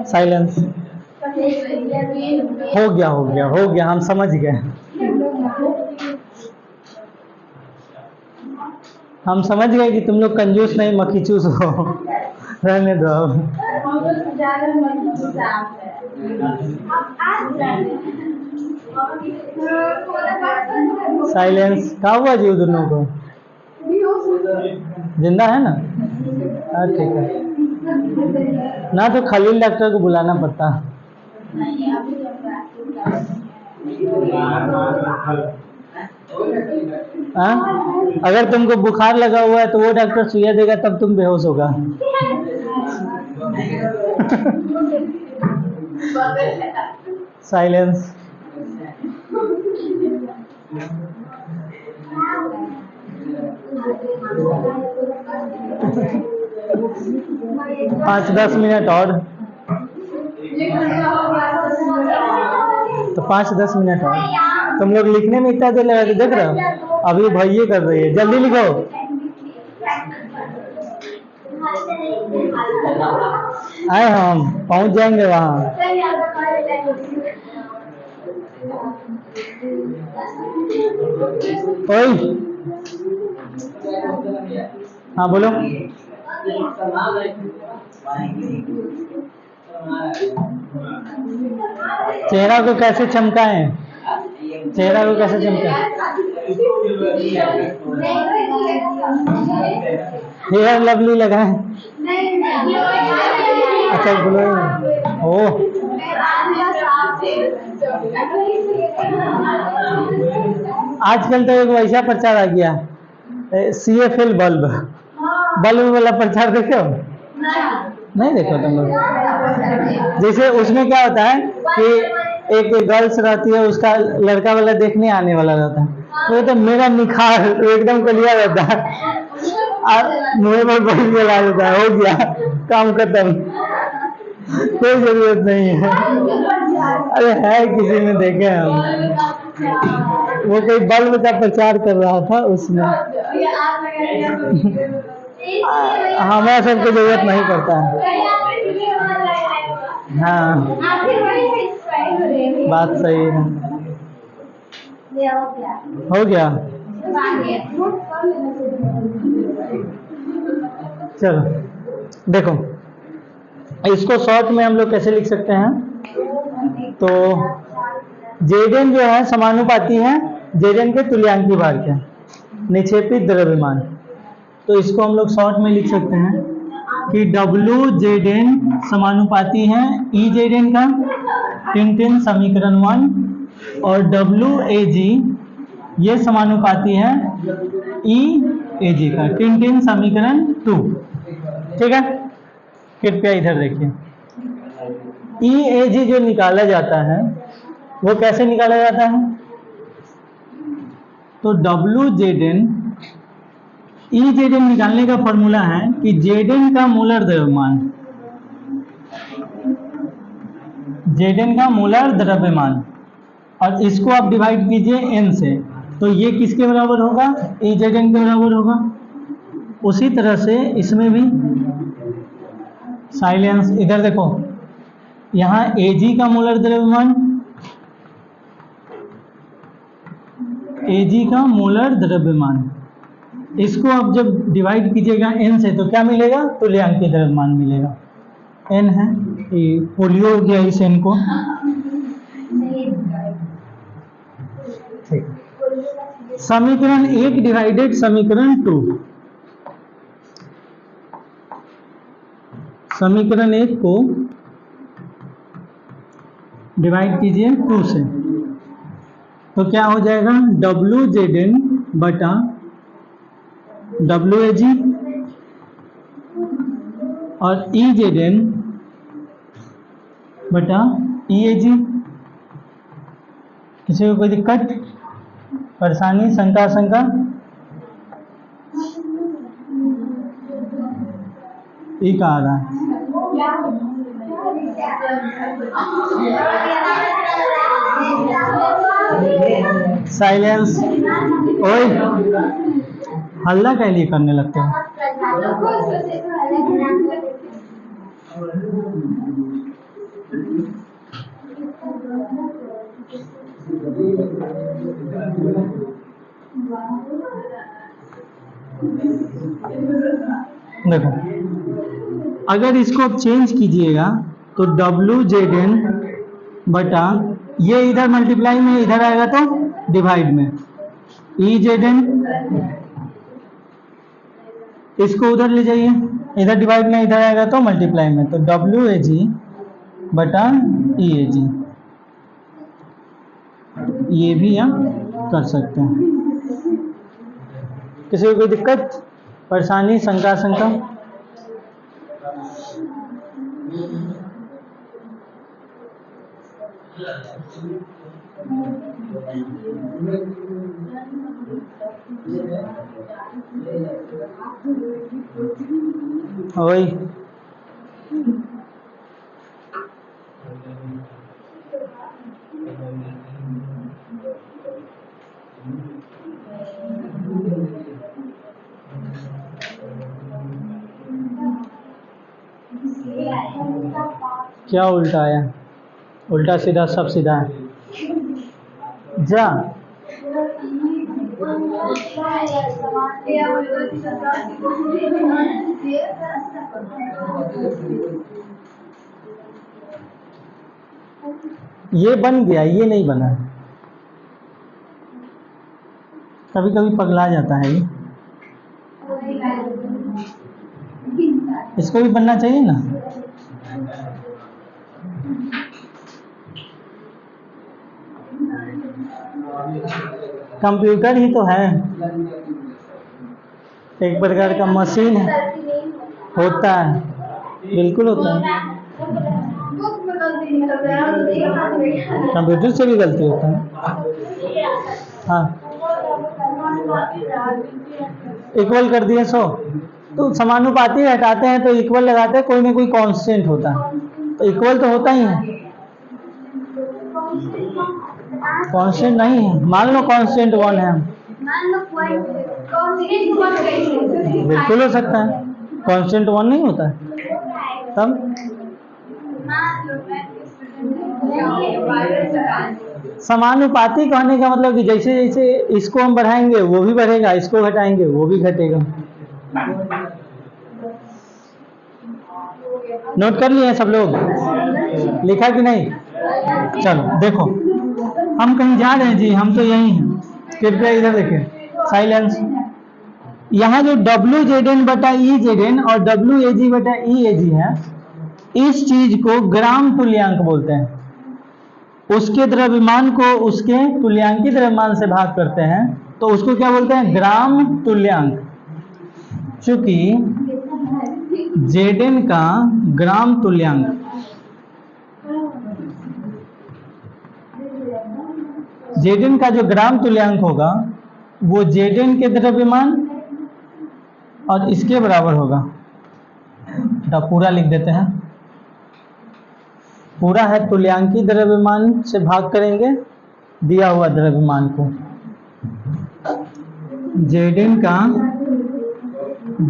साइलेंस। हो गया हो गया हो गया, हम समझ गए। हम समझ गए कि तुम लोग कंजूस नहीं मक्खीचूस हो। रहने दो अब। साइलेंस। क्या हुआ जी दोनों को? जिंदा है ना? हाँ ठीक है ना, तो खलील डॉक्टर को बुलाना पड़ता। हाँ? अगर तुमको बुखार लगा हुआ है तो वो डॉक्टर सुइया देगा, तब तुम बेहोश होगा। साइलेंस। पाँच 10 मिनट और, तो 5-10 मिनट और। तुम लोग लिखने में इतना देर लगा के देख रहे हो, अभी भैया कर रही है, जल्दी लिखो। आए हम पहुंच जाएंगे वहां। ओए हाँ बोलो। चेहरा को कैसे चमकाएं? चेहरा को कैसे चमकाएं? हेयर लवली लगाएं। अच्छा ग्लोइंग। ओह आजकल तो एक वैसा प्रचार आ गया, CFL बल्ब, बल्ब वाला प्रचार देखो। नहीं देखो तुम लोग? जैसे उसमें क्या होता है कि एक गर्ल्स रहती है, उसका लड़का वाला देखने आने वाला रहता है, तो मेरा निखार एकदम क्लियर रहता है, मुंह पर बल्ब जला देता है, हो गया काम खत्म, कोई जरूरत नहीं है। अरे है किसी में देखे हम, वो कोई बल्ब का प्रचार कर रहा था उसमें। हमारा सबको जरूरत नहीं पड़ता है। हाँ बात सही है। हो गया। चलो देखो, इसको शॉर्ट में हम लोग कैसे लिख सकते हैं? तो जेडन जो है समानुपाती है जेडन के तुल्यांकी भार के, निक्षेपित द्रव्यमान। तो इसको हम लोग शॉर्ट में लिख सकते हैं कि डब्ल्यू जेडन समानुपाती है ई जेडन का, टिन समीकरण 1, और डब्ल्यू ए जी ये समानुपाती है ई ए जी का, टिन समीकरण 2। ठीक है, कृपया इधर देखिए। ई ए जी जो निकाला जाता है वो कैसे निकाला जाता है? तो डब्ल्यू जेडन ई जेडन निकालने का फॉर्मूला है कि जेडन का मोलर द्रव्यमान, जेडन का मोलर द्रव्यमान, और इसको आप डिवाइड कीजिए एन से, तो ये किसके बराबर होगा? ई जेडन के बराबर होगा। उसी तरह से इसमें भी साइलेंस। इधर देखो, यहाँ एजी का मोलर द्रव्यमान, एजी का मोलर द्रव्यमान, इसको आप जब डिवाइड कीजिएगा एन से तो क्या मिलेगा? तुल्यांकी द्रव्यमान मिलेगा। एन है, ये पोलियो हो गया इस एन को। ठीक, समीकरण 1 डिवाइडेड समीकरण 2। समीकरण 1 को डिवाइड कीजिए 2 से, तो क्या हो जाएगा? डब्ल्यू जेड एन बटा डब्ल्यू ए जी और ई जेड एन बटा ई ए जी। किसी को कोई दिक्कत, परेशानी, शंका आशंका? ये कहा आ रहा है साइलेंस। ओए हल्ला क्या लिए करने लगते हैं? देखो, अगर इसको आप चेंज कीजिएगा तो WZN बटा ये इधर मल्टीप्लाई में, इधर आएगा तो डिवाइड में, EZN इसको उधर ले जाइए, इधर डिवाइड में, इधर आएगा तो मल्टीप्लाई में, तो WAG बटा EAG। ये भी हम कर सकते हैं। किसी को कोई दिक्कत, परेशानी, शंका? वही क्या उल्टा आया? उल्टा सीधा सब सीधा है। जा ये बन गया, ये नहीं बना। कभी कभी पगला जाता है ये। इसको भी बनना चाहिए ना। कंप्यूटर ही तो है, एक प्रकार का मशीन है। होता है, बिल्कुल होता है। कंप्यूटर से भी गलती होता है। हाँ, इक्वल कर दिए 100, तो समानुपाती हटाते हैं तो इक्वल लगाते हैं, कोई ना कोई कांस्टेंट होता है, तो इक्वल तो होता ही है। कांस्टेंट नहीं है, मान लो कांस्टेंट 1 है, बिल्कुल हो सकता है। कांस्टेंट 1 नहीं होता है तब। समानुपाती कहने का मतलब कि जैसे जैसे इसको हम बढ़ाएंगे वो भी बढ़ेगा, इसको घटाएंगे वो भी घटेगा। नोट कर लिए सब लोग? लिखा कि नहीं? चलो देखो, हम कहीं जा रहे हैं जी, हम तो यहीं हैं, कृपया इधर देखें, साइलेंस। यहाँ जो WZN बटा EZN और WAG बटा EAG है, इस चीज को ग्राम तुल्यांक बोलते हैं। उसके द्रव्यमान को उसके तुल्यांकी द्रव्यमान से भाग करते हैं तो उसको क्या बोलते हैं? ग्राम तुल्यांक। चूंकि ZN का ग्राम तुल्यांक, ZN का जो ग्राम तुल्यांक होगा वो ZN के द्रव्यमान और इसके बराबर होगा। पूरा लिख देते हैं, पूरा है तुल्यांकी द्रव्यमान से भाग करेंगे दिया हुआ द्रव्यमान को। ZN का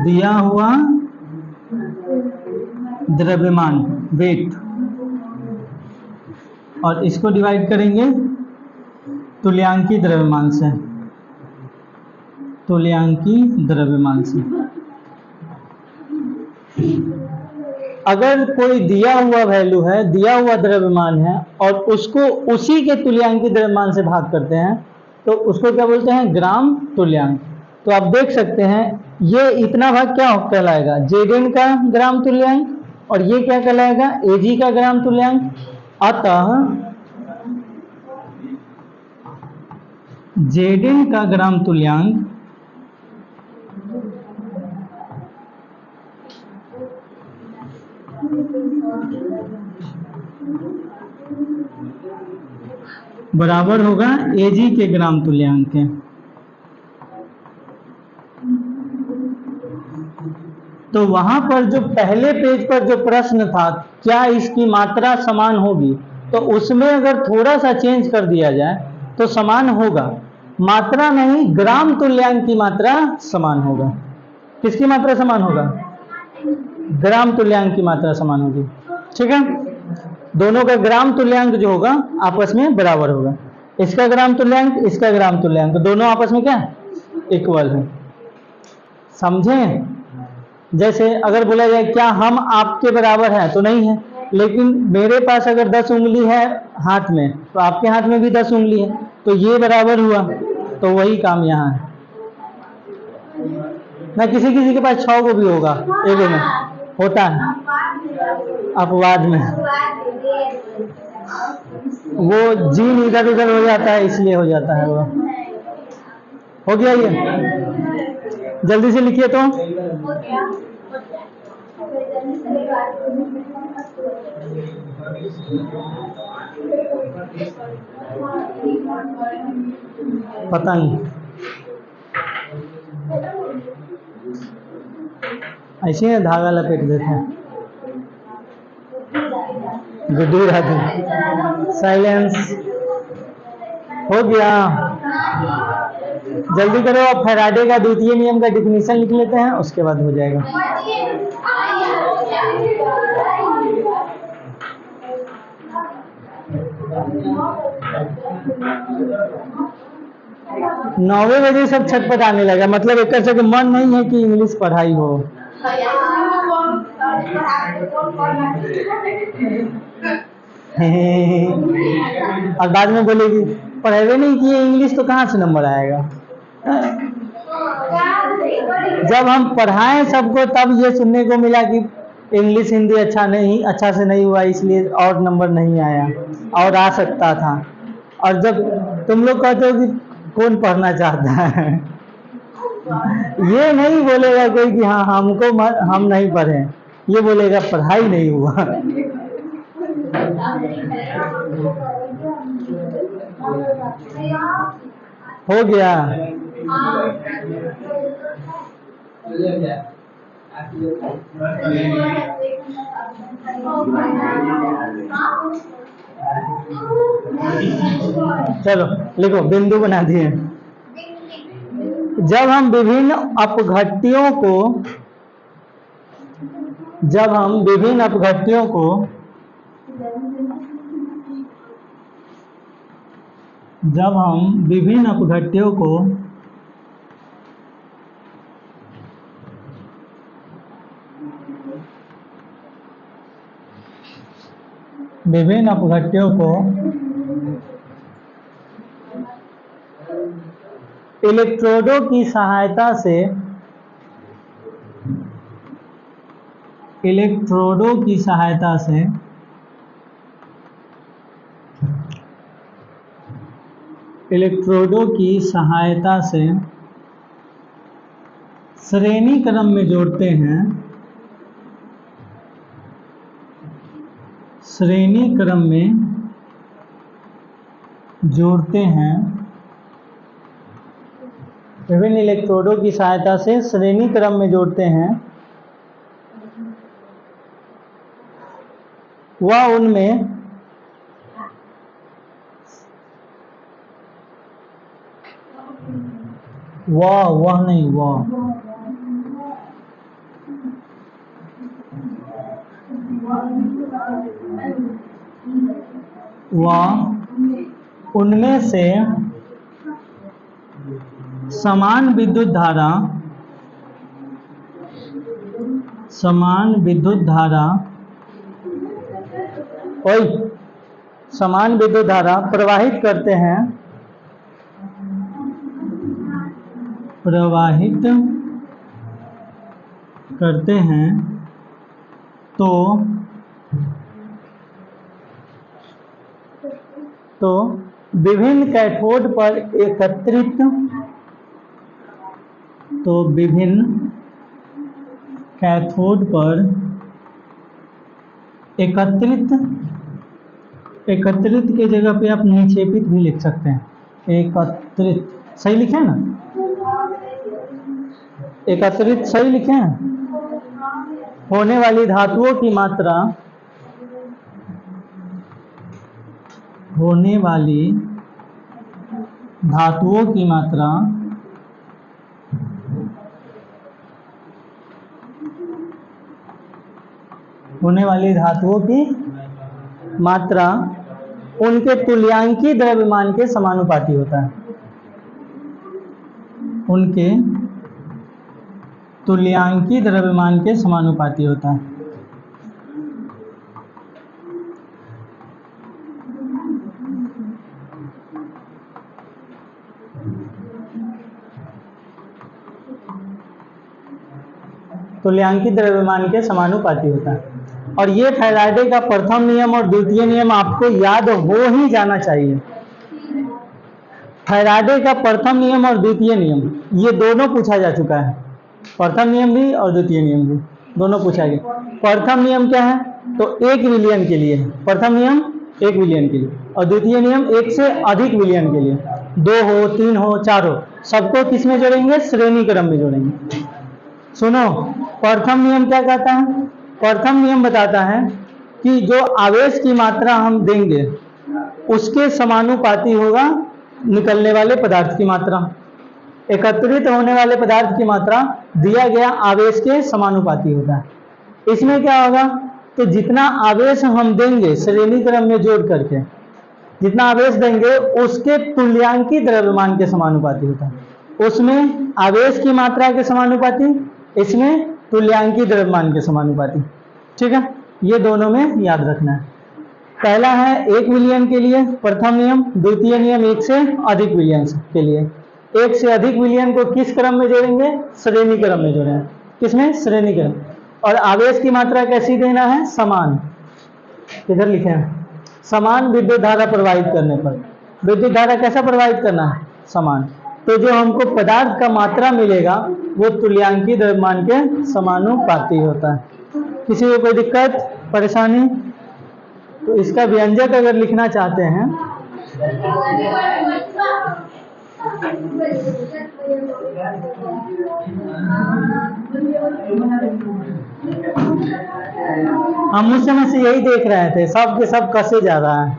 दिया हुआ द्रव्यमान वेट, और इसको डिवाइड करेंगे तुल्यांकी द्रव्यमान से, तुल्यांकी द्रव्यमान से। अगर कोई दिया हुआ वैल्यू है, दिया हुआ द्रव्यमान है और उसको उसी के तुल्यांकी द्रव्यमान से भाग करते हैं तो उसको क्या बोलते हैं? ग्राम तुल्यांक। तो आप देख सकते हैं ये इतना भाग क्या कहलाएगा? ZN का ग्राम तुल्यांक, और ये क्या कहलाएगा? AG का ग्राम तुल्यांक। अतः ZN का ग्राम तुल्यांक बराबर होगा AG के ग्राम तुल्यांक के। तो वहां पर जो पहले पेज पर जो प्रश्न था क्या इसकी मात्रा समान होगी, तो उसमें अगर थोड़ा सा चेंज कर दिया जाए तो समान होगा। मात्रा नहीं, ग्राम तुल्यांक की मात्रा समान होगा। किसकी मात्रा समान होगा? ग्राम तुल्यांक की मात्रा समान होगी। ठीक है, दोनों का ग्राम तुल्यांक जो होगा आपस में बराबर होगा। इसका ग्राम तुल्यांक, इसका ग्राम तुल्यांक, दोनों आपस में क्या इक्वल है। समझे? जैसे अगर बोला जाए क्या हम आपके बराबर हैं, तो नहीं है, लेकिन मेरे पास अगर 10 उंगली है हाथ में, तो आपके हाथ में भी 10 उंगली है, तो ये बराबर हुआ। तो वही काम यहाँ है ना, किसी किसी के पास 6 को भी होगा, एगो में होता है, अपवाद में वो जीन इधर उधर हो जाता है, इसलिए हो जाता है वो। हो गया ये, जल्दी से लिखिए तो। पता नहीं, ऐसे ही धागा लपेट देते हैं। गुड्डू राधू, साइलेंस। हो गया, जल्दी करो। अब फैराडे का द्वितीय नियम का डिफिनीशन लिख लेते हैं, उसके बाद हो जाएगा। नौवे बजे सब छत पर आने लगा, मतलब एक तरह से मन नहीं है कि इंग्लिश पढ़ाई हो। और बाद में बोलेगी पढ़ेबे नहीं किए इंग्लिश, तो कहाँ से नंबर आएगा। जब हम पढ़ाएं सबको, तब ये सुनने को मिला कि इंग्लिश हिंदी अच्छा से नहीं हुआ, इसलिए और नंबर नहीं आया, और आ सकता था। और जब तुम लोग कहते हो कि कौन पढ़ना चाहता है, ये नहीं बोलेगा कोई कि हाँ हम नहीं पढ़े, ये बोलेगा पढ़ाई नहीं हुआ। हो गया। चलो लिखो, बिंदु बना दिए। जब हम विभिन्न अपघट्यों को जब हम विभिन्न अपघट्यों को इलेक्ट्रोडों की सहायता से श्रेणी क्रम में जोड़ते हैं, विभिन्न इलेक्ट्रोडों की सहायता से श्रेणी क्रम में जोड़ते हैं, वह उनमें उनमें से समान विद्युत धारा प्रवाहित करते हैं, तो विभिन्न कैथोड पर एकत्रित के जगह पे आप निक्षेपित भी लिख सकते हैं। एकत्रित सही लिखे ना, एकत्रित सही लिखे हैं। होने वाली धातुओं की मात्रा होने वाली धातुओं की मात्रा उनके तुल्यांकी द्रव्यमान के समानुपाती होता है। उनके तुल्यांकी द्रव्यमान के समानुपाती होता है। तुल्यांकी द्रव्यमान के समानुपाती होता है। और ये फैराडे का प्रथम नियम और द्वितीय नियम आपको याद हो ही जाना चाहिए। फैराडे का प्रथम नियम और द्वितीय नियम ये दोनों पूछा जा चुका है। प्रथम नियम भी और द्वितीय नियम भी दोनों पूछा गया। प्रथम नियम क्या है? तो 1 विलियन के लिए है। प्रथम नियम 1 विलियन के लिए, और द्वितीय नियम 1 से अधिक विलियन के लिए, 2 हो, 3 हो, 4 हो, सबको किस में जोड़ेंगे? श्रेणी क्रम में जोड़ेंगे। सुनो, प्रथम नियम क्या कहता है? प्रथम नियम बताता है कि जो आवेश की मात्रा हम देंगे उसके समानुपाती होगा निकलने वाले पदार्थ की मात्रा। एकत्रित होने वाले पदार्थ की मात्रा दिया गया आवेश के समानुपाती होता है। इसमें क्या होगा? तो जितना आवेश हम देंगे श्रेणी क्रम में जोड़ करके, जितना आवेश देंगे उसके तुल्यांकी द्रव्यमान के समानुपाती होता है। उसमें आवेश की मात्रा के समानुपाती, इसमें तुल्यांकी द्रव्यमान के समानुपाती। ठीक है, ये दोनों में याद रखना है। पहला है 1 विलियन के लिए प्रथम नियम, द्वितीय नियम 1 से अधिक विलियन के लिए। 1 से अधिक विलियन को किस क्रम में जोड़ेंगे? श्रेणी क्रम में जोड़ेंगे। किसमें? श्रेणी क्रम। और आवेश की मात्रा कैसी देना है? समान। इधर लिखे हैं, समान विद्युत धारा प्रवाहित करने पर। विद्युत धारा कैसा प्रवाहित करना है? समान। तो जो हमको पदार्थ का मात्रा मिलेगा वो तुल्यांकी द्रव्यमान के समानुपाती होता है। किसी को कोई दिक्कत परेशानी? तो इसका व्यंजक अगर लिखना चाहते हैं हम उस समय से यही देख रहे थे, सब के सब कसे जा रहा है।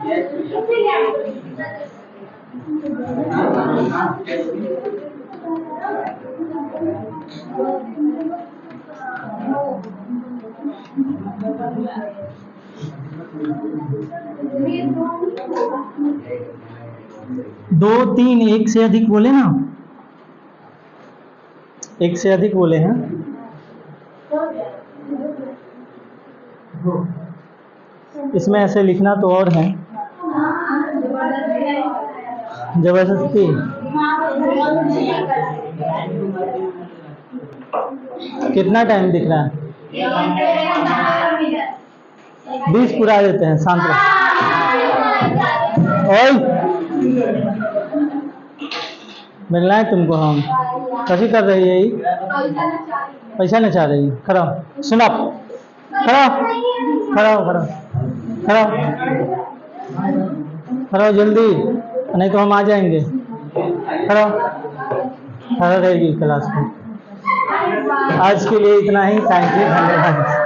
दो तीन, 1 से अधिक बोले ना, 1 से अधिक बोले हैं। इसमें ऐसे लिखना तो और है, जबरदस्ती। कितना टाइम दिख रहा है? 20 पूरा देते हैं, शांत रहो। मिलना है तुमको, हम कैसी कर रही है? पैसा न चाह रही। खड़ा सुना, खड़ा खड़ा खड़ा खड़ा खड़ा, जल्दी नहीं तो हम आ जाएंगे। खड़ा खड़ा रहेगी क्लास में। आज के लिए इतना ही। थैंक यू, धन्यवाद।